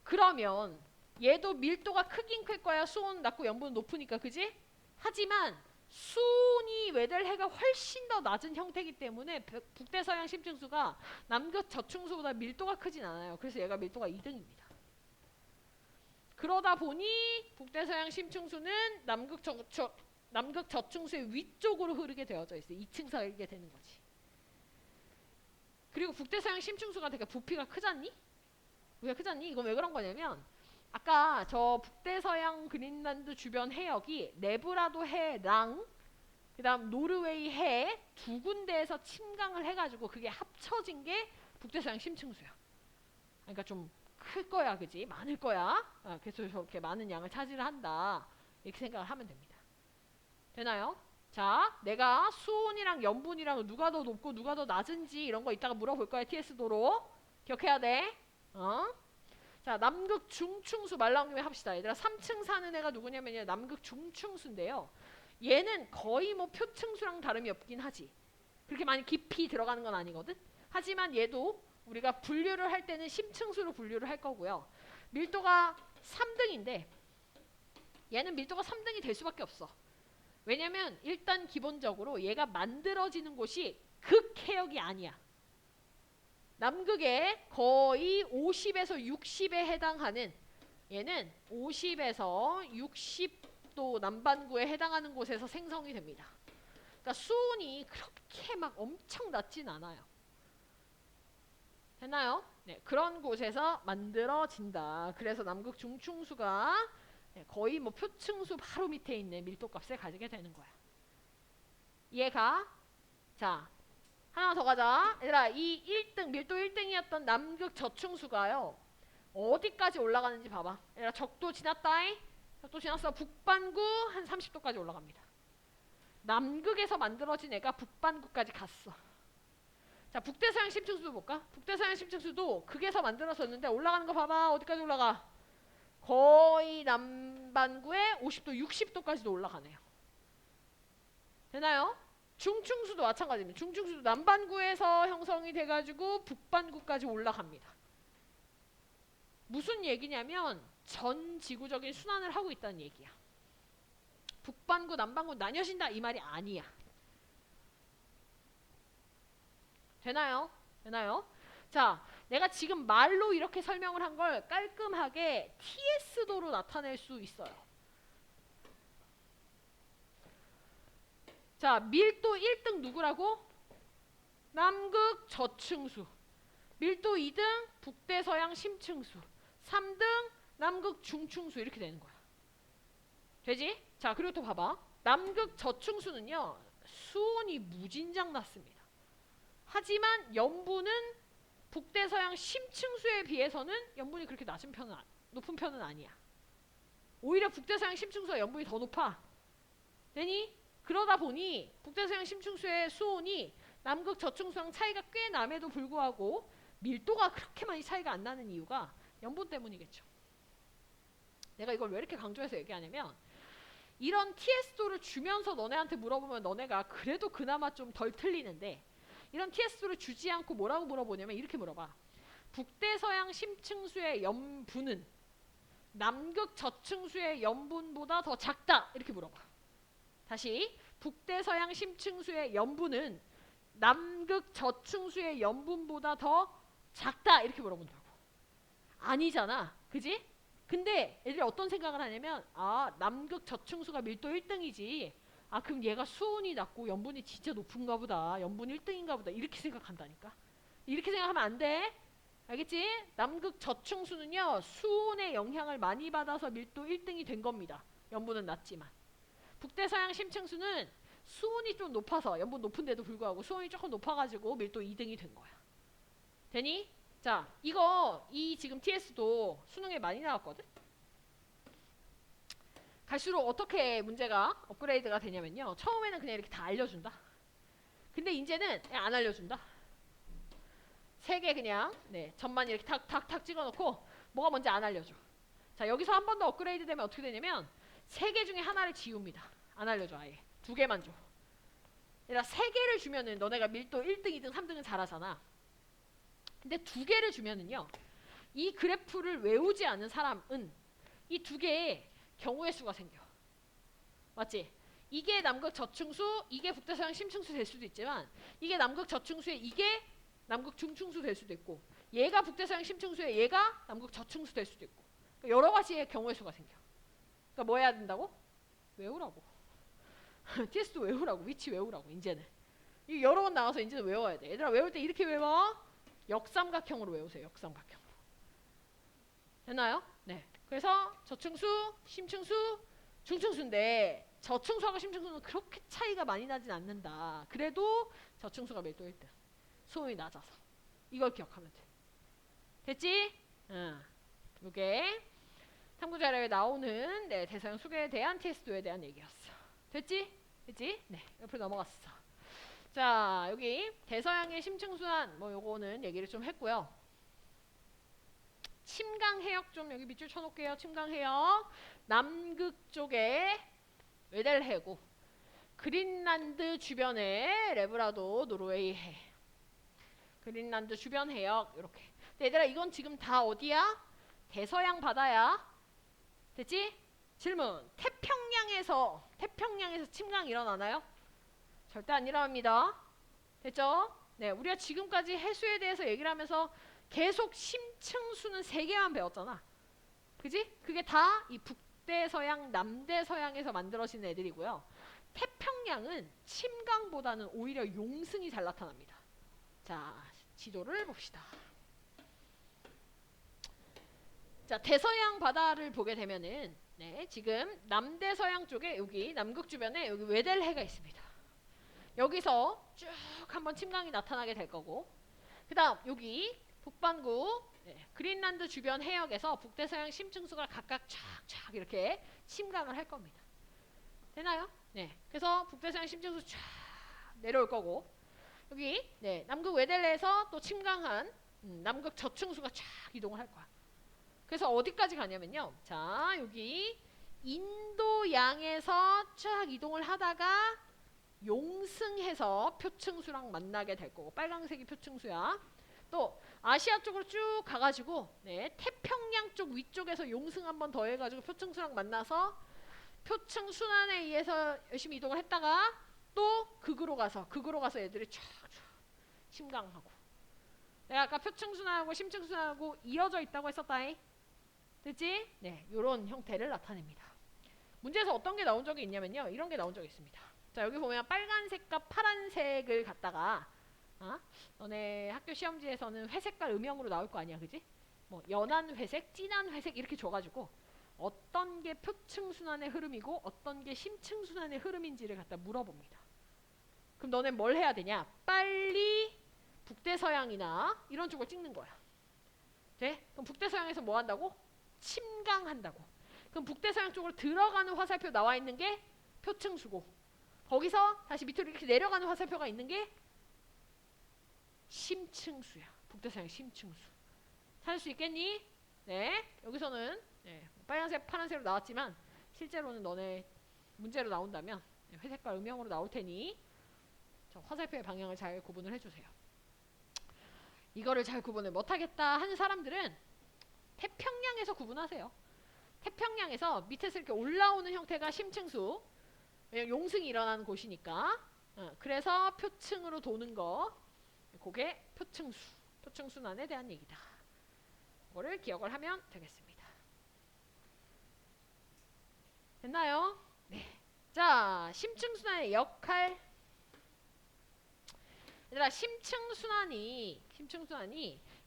그러면 얘도 밀도가 크긴 클 거야. 수온 낮고 염분 높으니까, 그지? 하지만 수온이 웨델해가 훨씬 더 낮은 형태이기 때문에 북대서양 심층수가 남극 저층수보다 밀도가 크진 않아요. 그래서 얘가 밀도가 2등입니다. 그러다 보니 북대서양 심층수는 남극 저층수의 위쪽으로 흐르게 되어져 있어요. 2층 살게 되는 거지. 그리고 북대서양 심층수가 되게 부피가 크잖니? 왜 크잖니? 이건 왜 그런 거냐면 아까 저 북대서양 그린란드 주변 해역이 네브라도 해랑 그 다음 노르웨이 해 두 군데에서 침강을 해가지고 그게 합쳐진 게 북대서양 심층수야. 그러니까 좀 클 거야, 그지? 많을 거야. 그래서 저렇게 많은 양을 차지를 한다. 이렇게 생각을 하면 됩니다. 되나요? 자, 내가 수온이랑 염분이랑 누가 더 높고 누가 더 낮은지 이런 거 이따가 물어볼 거야, TS도로. 기억해야 돼. 자, 남극 중충수 말 나온 김에 합시다. 얘들아, 3층 사는 애가 누구냐면 남극 중충수인데요. 얘는 거의 뭐 표층수랑 다름이 없긴 하지. 그렇게 많이 깊이 들어가는 건 아니거든. 하지만 얘도 우리가 분류를 할 때는 심층수로 분류를 할 거고요. 밀도가 3등인데 얘는 밀도가 3등이 될 수밖에 없어. 왜냐면 일단 기본적으로 얘가 만들어지는 곳이 극해역이 아니야. 남극에 거의 50에서 60에 해당하는 얘는 50에서 60도 남반구에 해당하는 곳에서 생성이 됩니다. 그러니까 수온이 그렇게 막 엄청 낮진 않아요. 됐나요? 네, 그런 곳에서 만들어진다. 그래서 남극 중충수가 거의 뭐 표층수 바로 밑에 있는 밀도값을 가지게 되는 거야. 이해가? 자, 하나 더 가자. 얘들아, 이 1등, 밀도 1등이었던 남극 저층수가요. 어디까지 올라가는지 봐봐. 얘들아, 적도 지났다잉? 적도 지났어. 북반구 한 30도까지 올라갑니다. 남극에서 만들어진 애가 북반구까지 갔어. 자, 북대서양 심층수도 볼까? 북대서양 심층수도 극에서 만들어졌는데 올라가는 거 봐봐. 어디까지 올라가? 거의 남반구에 50도, 60도까지도 올라가네요. 되나요? 중충수도 마찬가지입니다. 중충수도 남반구에서 형성이 돼가지고 북반구까지 올라갑니다. 무슨 얘기냐면 전 지구적인 순환을 하고 있다는 얘기야. 북반구, 남반구 나뉘어진다 이 말이 아니야. 되나요? 되나요? 자, 내가 지금 말로 이렇게 설명을 한 걸 깔끔하게 TS도로 나타낼 수 있어요. 자, 밀도 1등 누구라고? 남극 저층수. 밀도 2등 북대서양 심층수. 3등 남극 중충수 이렇게 되는 거야. 되지? 자, 그리고 또 봐봐. 남극 저층수는요. 수온이 무진장 낮습니다. 하지만 염분은 북대서양 심층수에 비해서는 염분이 그렇게 높은 편은 아니야. 오히려 북대서양 심층수가 염분이 더 높아. 되니? 그러다 보니 북대서양 심층수의 수온이 남극 저층수랑 차이가 꽤 남에도 불구하고 밀도가 그렇게 많이 차이가 안 나는 이유가 염분 때문이겠죠. 내가 이걸 왜 이렇게 강조해서 얘기하냐면 이런 TS도를 주면서 너네한테 물어보면 너네가 그래도 그나마 좀 덜 틀리는데 이런 TS도를 주지 않고 뭐라고 물어보냐면 이렇게 물어봐. 북대서양 심층수의 염분은 남극 저층수의 염분보다 더 작다. 이렇게 물어봐. 다시 북대서양 심층수의 염분은 남극 저층수의 염분보다 더 작다. 이렇게 물어본다고. 아니잖아. 그지? 근데 애들이 어떤 생각을 하냐면 남극 저층수가 밀도 1등이지. 그럼 얘가 수온이 낮고 염분이 진짜 높은가 보다. 염분 1등인가 보다. 이렇게 생각한다니까. 이렇게 생각하면 안 돼. 알겠지? 남극 저층수는요. 수온의 영향을 많이 받아서 밀도 1등이 된 겁니다. 염분은 낮지만. 북대서양 심층수는 수온이 좀 높아서 염분 높은데도 불구하고 수온이 조금 높아가지고 밀도 2등이 된 거야. 되니? 자, 이 지금 TS도 수능에 많이 나왔거든? 갈수록 어떻게 문제가 업그레이드가 되냐면요. 처음에는 그냥 이렇게 다 알려준다. 근데 이제는 안 알려준다. 3개 그냥 점만 이렇게 탁탁탁 찍어놓고 뭐가 뭔지 안 알려줘. 자, 여기서 한 번 더 업그레이드 되면 어떻게 되냐면 3개 중에 하나를 지웁니다. 안 알려줘 아예. 2개만 줘. 얘들아 3개를 주면은 너네가 밀도 1등, 2등, 3등은 잘하잖아. 근데 2개를 주면은요. 이 그래프를 외우지 않은 사람은 이 2개의 경우의 수가 생겨. 맞지? 이게 남극 저층수, 이게 북대서양 심층수 될 수도 있지만 이게 남극 저층수에 이게 남극 중층수 될 수도 있고 얘가 북대서양 심층수에 얘가 남극 저층수 될 수도 있고 여러 가지의 경우의 수가 생겨. 그러니까 뭐 해야 된다고? 외우라고. TS도 외우라고. 위치 외우라고. 이제는. 이 여러 번 나와서 이제는 외워야 돼. 얘들아 외울 때 이렇게 외워. 역삼각형으로 외우세요. 역삼각형으로. 됐나요? 네. 그래서 저층수, 심층수, 중층수인데 저층수하고 심층수는 그렇게 차이가 많이 나진 않는다. 그래도 저층수가 밀도 1등. 수온이 낮아서. 이걸 기억하면 돼. 됐지? 응. 요게 탐구자료에 나오는 대서양 수계에 대한 테스트에 대한 얘기였어. 됐지? 됐지? 네. 옆으로 넘어갔어. 자, 여기 대서양의 심층순환 뭐 요거는 얘기를 좀 했고요. 침강해역 좀 여기 밑줄 쳐놓을게요. 침강해역. 남극 쪽에 웨델해구, 그린란드 주변에 레브라도 노르웨이 해. 그린란드 주변 해역 이렇게. 얘들아 이건 지금 다 어디야? 대서양 바다야. 됐지? 질문. 태평양에서 침강 일어나나요? 절대 안 일어납니다. 됐죠? 네, 우리가 지금까지 해수에 대해서 얘기를 하면서 계속 심층수는 3개만 배웠잖아. 그지? 그게 다 이 북대서양, 남대서양에서 만들어진 애들이고요. 태평양은 침강보다는 오히려 용승이 잘 나타납니다. 자, 지도를 봅시다. 자, 대서양 바다를 보게 되면은 지금 남대서양 쪽에 여기 남극 주변에 여기 웨델해가 있습니다. 여기서 쭉 한번 침강이 나타나게 될 거고, 그 다음 여기 북반구 그린란드 주변 해역에서 북대서양 심층수가 각각 쫙쫙 이렇게 침강을 할 겁니다. 되나요? 네. 그래서 북대서양 심층수 쫙 내려올 거고, 여기 남극 웨델레에서 또 침강한 남극 저층수가 쫙 이동을 할 거야. 그래서 어디까지 가냐면요. 자, 여기 인도양에서 쫙 이동을 하다가 용승해서 표층수랑 만나게 될 거고, 빨강색이 표층수야. 또 아시아 쪽으로 쭉 가가지고 태평양 쪽 위쪽에서 용승 한번 더 해가지고 표층수랑 만나서 표층순환에 의해서 열심히 이동을 했다가 또 극으로 가서 애들이 쫙쫙 침강하고. 내가 아까 표층순환하고 심층순환하고 이어져 있다고 했었다잉. 됐지? 네, 요런 형태를 나타냅니다. 문제에서 어떤 게 나온 적이 있냐면요. 이런 게 나온 적이 있습니다. 자, 여기 보면 빨간색과 파란색을 갖다가 너네 학교 시험지에서는 회색깔 음영으로 나올 거 아니야, 그지? 뭐 연한 회색, 진한 회색 이렇게 줘가지고 어떤 게 표층순환의 흐름이고 어떤 게 심층순환의 흐름인지를 갖다 물어봅니다. 그럼 너네 뭘 해야 되냐? 빨리 북대서양이나 이런 쪽을 찍는 거야. 네? 그럼 북대서양에서 뭐 한다고? 침강한다고. 그럼 북대서양 쪽으로 들어가는 화살표 나와 있는 게 표층수고, 거기서 다시 밑으로 이렇게 내려가는 화살표가 있는 게 심층수야. 북대서양 심층수. 찾을 수 있겠니? 네. 여기서는 빨간색, 파란색으로 나왔지만 실제로는 너네 문제로 나온다면 회색깔 음영으로 나올 테니 화살표의 방향을 잘 구분을 해주세요. 이거를 잘 구분을 못하겠다 하는 사람들은 태평양에서 구분하세요. 태평양에서 밑에서 이렇게 올라오는 형태가 심층수, 용승이 일어나는 곳이니까. 그래서 표층으로 도는 거, 그게 표층순환에 대한 얘기다. 그거를 기억을 하면 되겠습니다. 됐나요? 네. 자, 심층순환의 역할. 얘들아, 심층순환이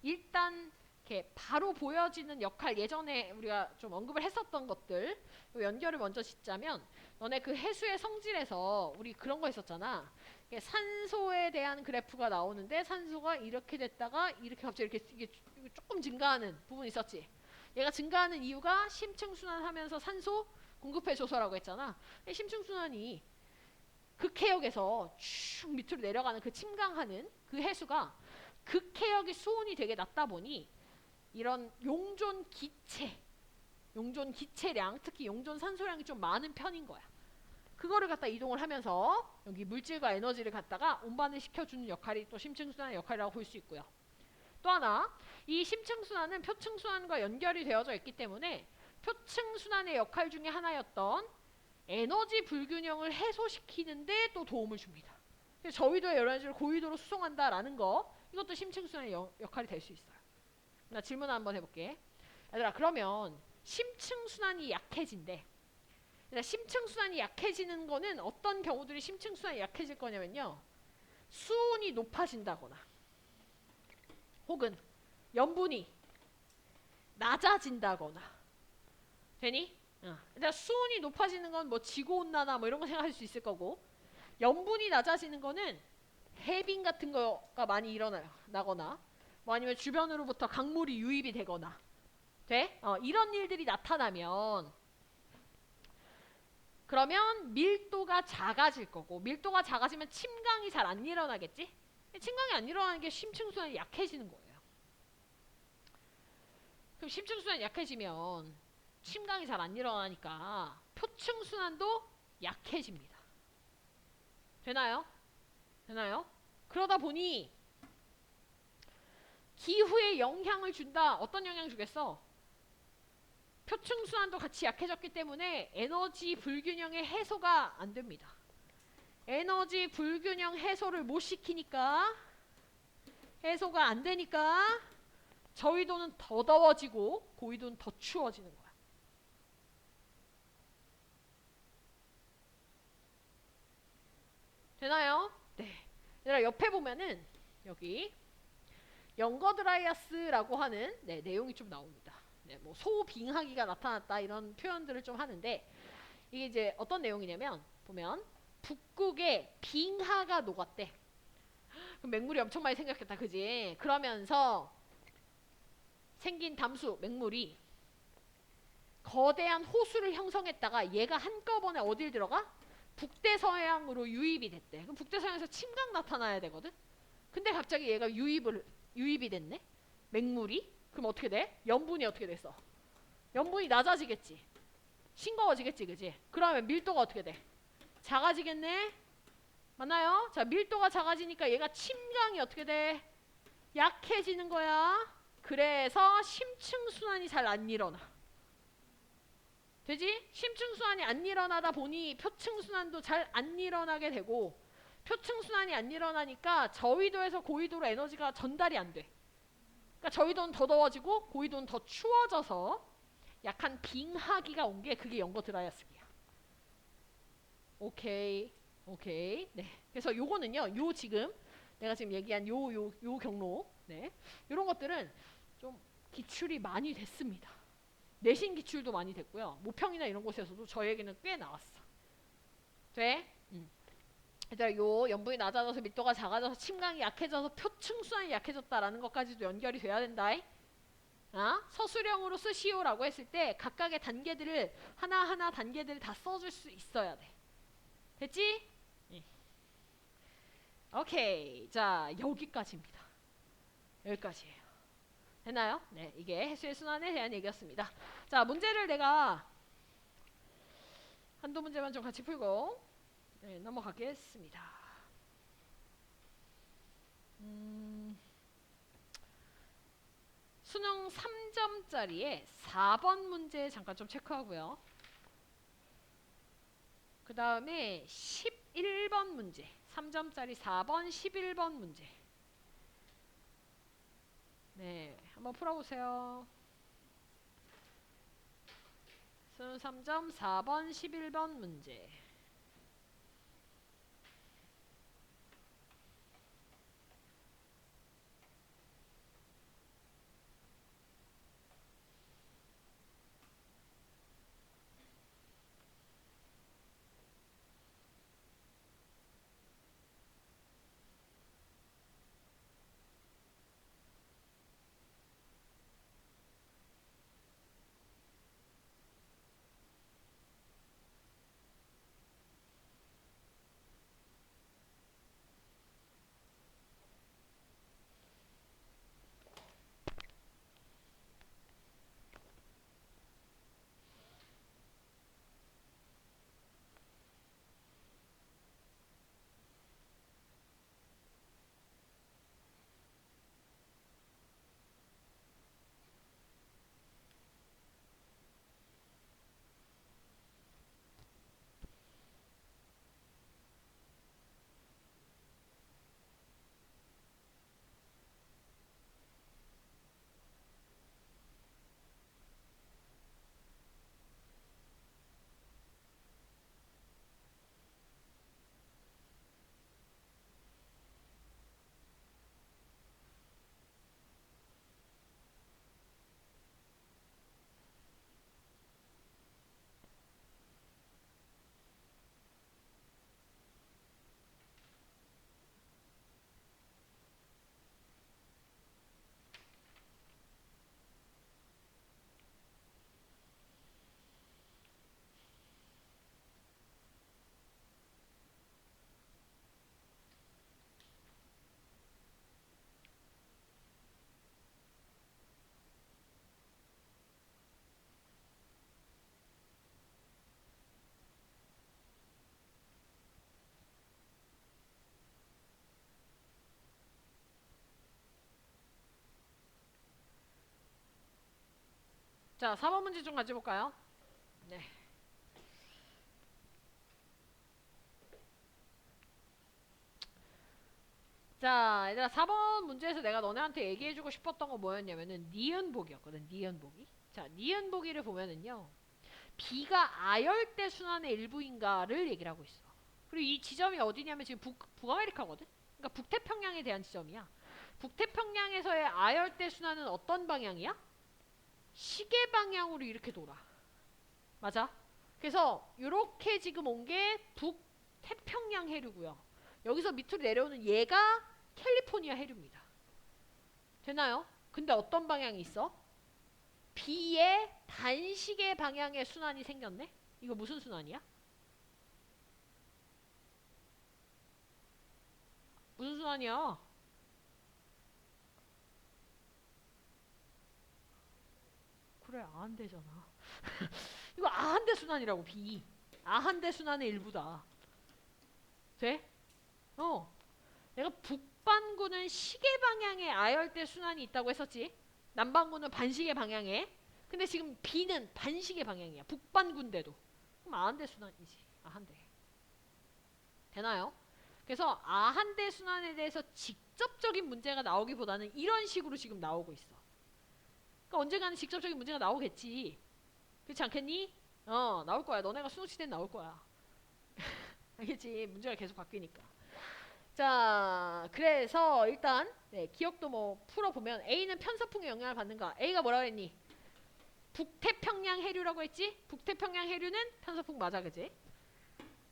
일단 이렇게 바로 보여지는 역할, 예전에 우리가 좀 언급을 했었던 것들 연결을 먼저 짓자면, 너네 그 해수의 성질에서 우리 그런 거 했었잖아. 산소에 대한 그래프가 나오는데 산소가 이렇게 됐다가 이렇게 갑자기 이게 조금 증가하는 부분이 있었지. 얘가 증가하는 이유가 심층순환하면서 산소 공급해줘서라고 했잖아. 심층순환이 극해역에서 쭉 밑으로 내려가는 그 침강하는 그 해수가 극해역의 수온이 되게 낮다 보니 이런 용존 기체량, 특히 용존 산소량이 좀 많은 편인 거야. 그거를 갖다 이동을 하면서 여기 물질과 에너지를 갖다가 운반을 시켜주는 역할이 또 심층순환의 역할이라고 볼 수 있고요. 또 하나, 이 심층순환은 표층순환과 연결이 되어져 있기 때문에 표층순환의 역할 중에 하나였던 에너지 불균형을 해소시키는데 또 도움을 줍니다. 저위도의 에너지를 고위도로 수송한다라는 거, 이것도 심층순환의 역할이 될 수 있어요. 나 질문 한번 해볼게. 얘들아, 그러면 심층순환이 약해진대. 그러니까 심층순환이 약해지는 거는 어떤 경우들이 심층순환이 약해질 거냐면요. 수온이 높아진다거나 혹은 염분이 낮아진다거나 되니? 그러니까 수온이 높아지는 건 뭐 지구온난화 뭐 이런 거 생각할 수 있을 거고 염분이 낮아지는 거는 해빙 같은 거가 많이 일어나요. 나거나 뭐 아니면 주변으로부터 강물이 유입이 되거나 돼? 이런 일들이 나타나면 그러면 밀도가 작아질 거고 밀도가 작아지면 침강이 잘 안 일어나겠지? 침강이 안 일어나는 게 심층순환이 약해지는 거예요. 그럼 심층순환이 약해지면 침강이 잘 안 일어나니까 표층순환도 약해집니다. 되나요? 되나요? 그러다 보니 기후에 영향을 준다. 어떤 영향 주겠어? 표층순환도 같이 약해졌기 때문에 에너지 불균형의 해소가 안 됩니다. 에너지 불균형 해소를 못 시키니까 해소가 안 되니까 저위도는 더 더워지고 고위도는 더 추워지는 거야. 되나요? 네. 얘들아 옆에 보면은 여기 영거 드라이아스라고 하는 내용이 좀 나옵니다. 뭐 소빙하기가 나타났다 이런 표현들을 좀 하는데 이게 이제 어떤 내용이냐면 보면 북극에 빙하가 녹았대. 그럼 맹물이 엄청 많이 생겼겠다, 그지? 그러면서 생긴 담수, 맹물이 거대한 호수를 형성했다가 얘가 한꺼번에 어딜 들어가? 북대서양으로 유입이 됐대. 그럼 북대서양에서 침강 나타나야 되거든? 근데 갑자기 얘가 유입이 됐네? 맹물이? 그럼 어떻게 돼? 염분이 어떻게 됐어? 염분이 낮아지겠지. 싱거워지겠지, 그지? 그러면 밀도가 어떻게 돼? 작아지겠네? 맞나요? 자, 밀도가 작아지니까 얘가 침강이 어떻게 돼? 약해지는 거야. 그래서 심층순환이 잘 안 일어나. 되지? 심층순환이 안 일어나다 보니 표층순환도 잘 안 일어나게 되고 표층순환이 안 일어나니까 저위도에서 고위도로 에너지가 전달이 안 돼. 그러니까 저위도는 더 더워지고 고위도는 더 추워져서 약간 빙하기가 온 게 그게 영거 드라이아스기야. 오케이. 오케이. 네. 그래서 요거는요. 요 지금 내가 지금 얘기한 요 경로. 네. 요런 것들은 좀 기출이 많이 됐습니다. 내신 기출도 많이 됐고요. 모평이나 이런 곳에서도 저에게는 꽤 나왔어. 돼? 얘들아 요 염분이 낮아져서 밀도가 작아져서 침강이 약해져서 표층순환이 약해졌다라는 것까지도 연결이 돼야 된다. 서술형으로 쓰시오라고 했을 때 각각의 단계들을 하나하나 단계들을 다 써줄 수 있어야 돼. 됐지? 네. 오케이. 자, 여기까지입니다. 여기까지예요. 됐나요? 네, 이게 해수의 순환에 대한 얘기였습니다. 자, 문제를 내가 한두 문제만 좀 같이 풀고 넘어가겠습니다. 수능 3점짜리에 4번 문제 잠깐 좀 체크하고요. 그 다음에 11번 문제 3점짜리 4번 11번 문제 네, 한번 풀어보세요. 수능 3점 4번 11번 문제 자, 4번 문제 좀 가져볼까요? 네. 자, 얘들아 4번 문제에서 내가 너네한테 얘기해주고 싶었던 거 뭐였냐면은 니은보기였거든. 니은보기. 자, 니은보기를 보면은요. B가 아열대 순환의 일부인가를 얘기를 하고 있어. 그리고 이 지점이 어디냐면 지금 북아메리카거든. 그러니까 북태평양에 대한 지점이야. 북태평양에서의 아열대 순환은 어떤 방향이야? 시계 방향으로 이렇게 돌아. 맞아? 그래서 이렇게 지금 온 게 북태평양 해류고요. 여기서 밑으로 내려오는 얘가 캘리포니아 해류입니다. 되나요? 근데 어떤 방향이 있어? B의 단시계 방향의 순환이 생겼네? 이거 무슨 순환이야? 무슨 순환이야? 그래, 아한대잖아. 이거 아한대 순환이라고, B. 아한대 순환의 일부다. 돼? 어. 내가 북반구는 시계 방향에 아열대 순환이 있다고 했었지. 남반구는 반시계 방향에. 근데 지금 B는 반시계 방향이야. 북반구인데도. 그럼 아한대 순환이지. 아한대. 되나요? 그래서 아한대 순환에 대해서 직접적인 문제가 나오기보다는 이런 식으로 지금 나오고 있어. 그러니까 언젠가는 직접적인 문제가 나오겠지. 그렇지 않겠니? 나올 거야. 너네가 수능치 때는 나올 거야. 알겠지? 문제가 계속 바뀌니까. 자, 그래서 일단 네, 기억도 뭐 풀어보면 A는 편서풍의 영향을 받는가? A가 뭐라고 했니? 북태평양 해류라고 했지? 북태평양 해류는 편서풍 맞아, 그지?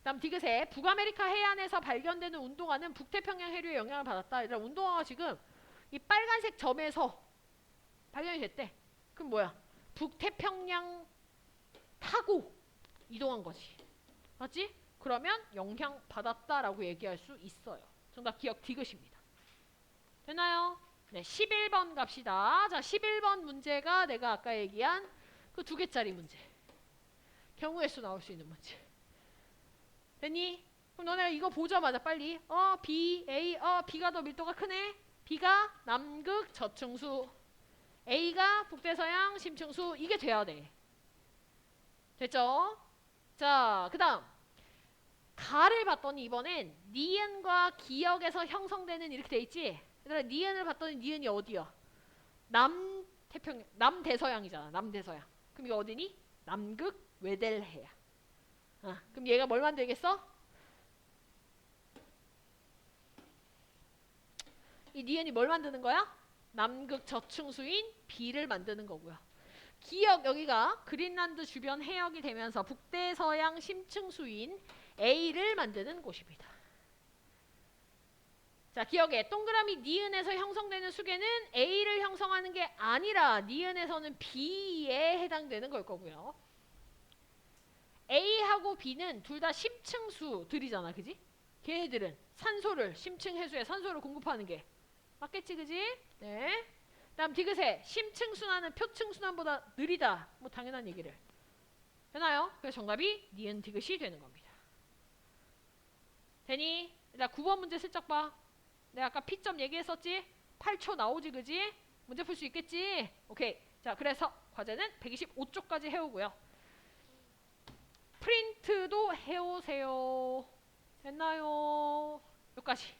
다음 디귿에 북아메리카 해안에서 발견되는 운동화는 북태평양 해류의 영향을 받았다. 얘들아, 운동화가 지금 이 빨간색 점에서 발견이 됐대. 그럼 뭐야? 북태평양 타고 이동한 거지. 맞지? 그러면 영향 받았다라고 얘기할 수 있어요. 정답 기억 디귿입니다. 되나요? 네, 11번 갑시다. 자, 11번 문제가 내가 아까 얘기한 그 2개짜리 문제. 경우의 수 나올 수 있는 문제. 됐니? 그럼 너네가 이거 보자마자 빨리 B, A, B가 더 밀도가 크네. B가 남극 저층수, A가 북대서양 심층수. 이게 돼야 돼. 됐죠? 자, 그 다음 가를 봤더니 이번엔 니은과 기역에서 형성되는 이렇게 돼 있지? 얘들아, 니은을 봤더니 니은이 어디야? 남대서양이잖아. 남대서양. 그럼 이거 어디니? 남극 외델해야. 그럼 얘가 뭘 만들겠어? 이 니은이 뭘 만드는 거야? 남극 저층수인 B를 만드는 거고요. 기역 여기가 그린란드 주변 해역이 되면서 북대서양 심층수인 A를 만드는 곳입니다. 자, 기억에 동그라미 니은에서 형성되는 수계는 A를 형성하는 게 아니라 니은에서는 B에 해당되는 걸 거고요. A하고 B는 둘 다 심층수들이잖아, 그지? 걔네들은 산소를, 심층 해수에 산소를 공급하는 게 맞겠지, 그지? 네. 다음 디귿에 심층 순환은 표층 순환보다 느리다. 뭐 당연한 얘기를. 되나요? 그래서 정답이 니은 디귿이 되는 겁니다. 되니? 나 9번 문제 슬쩍 봐. 내가 아까 P점 얘기했었지? 8초 나오지, 그지? 문제 풀 수 있겠지? 오케이. 자, 그래서 과제는 125쪽까지 해오고요. 프린트도 해오세요. 됐나요? 여기까지.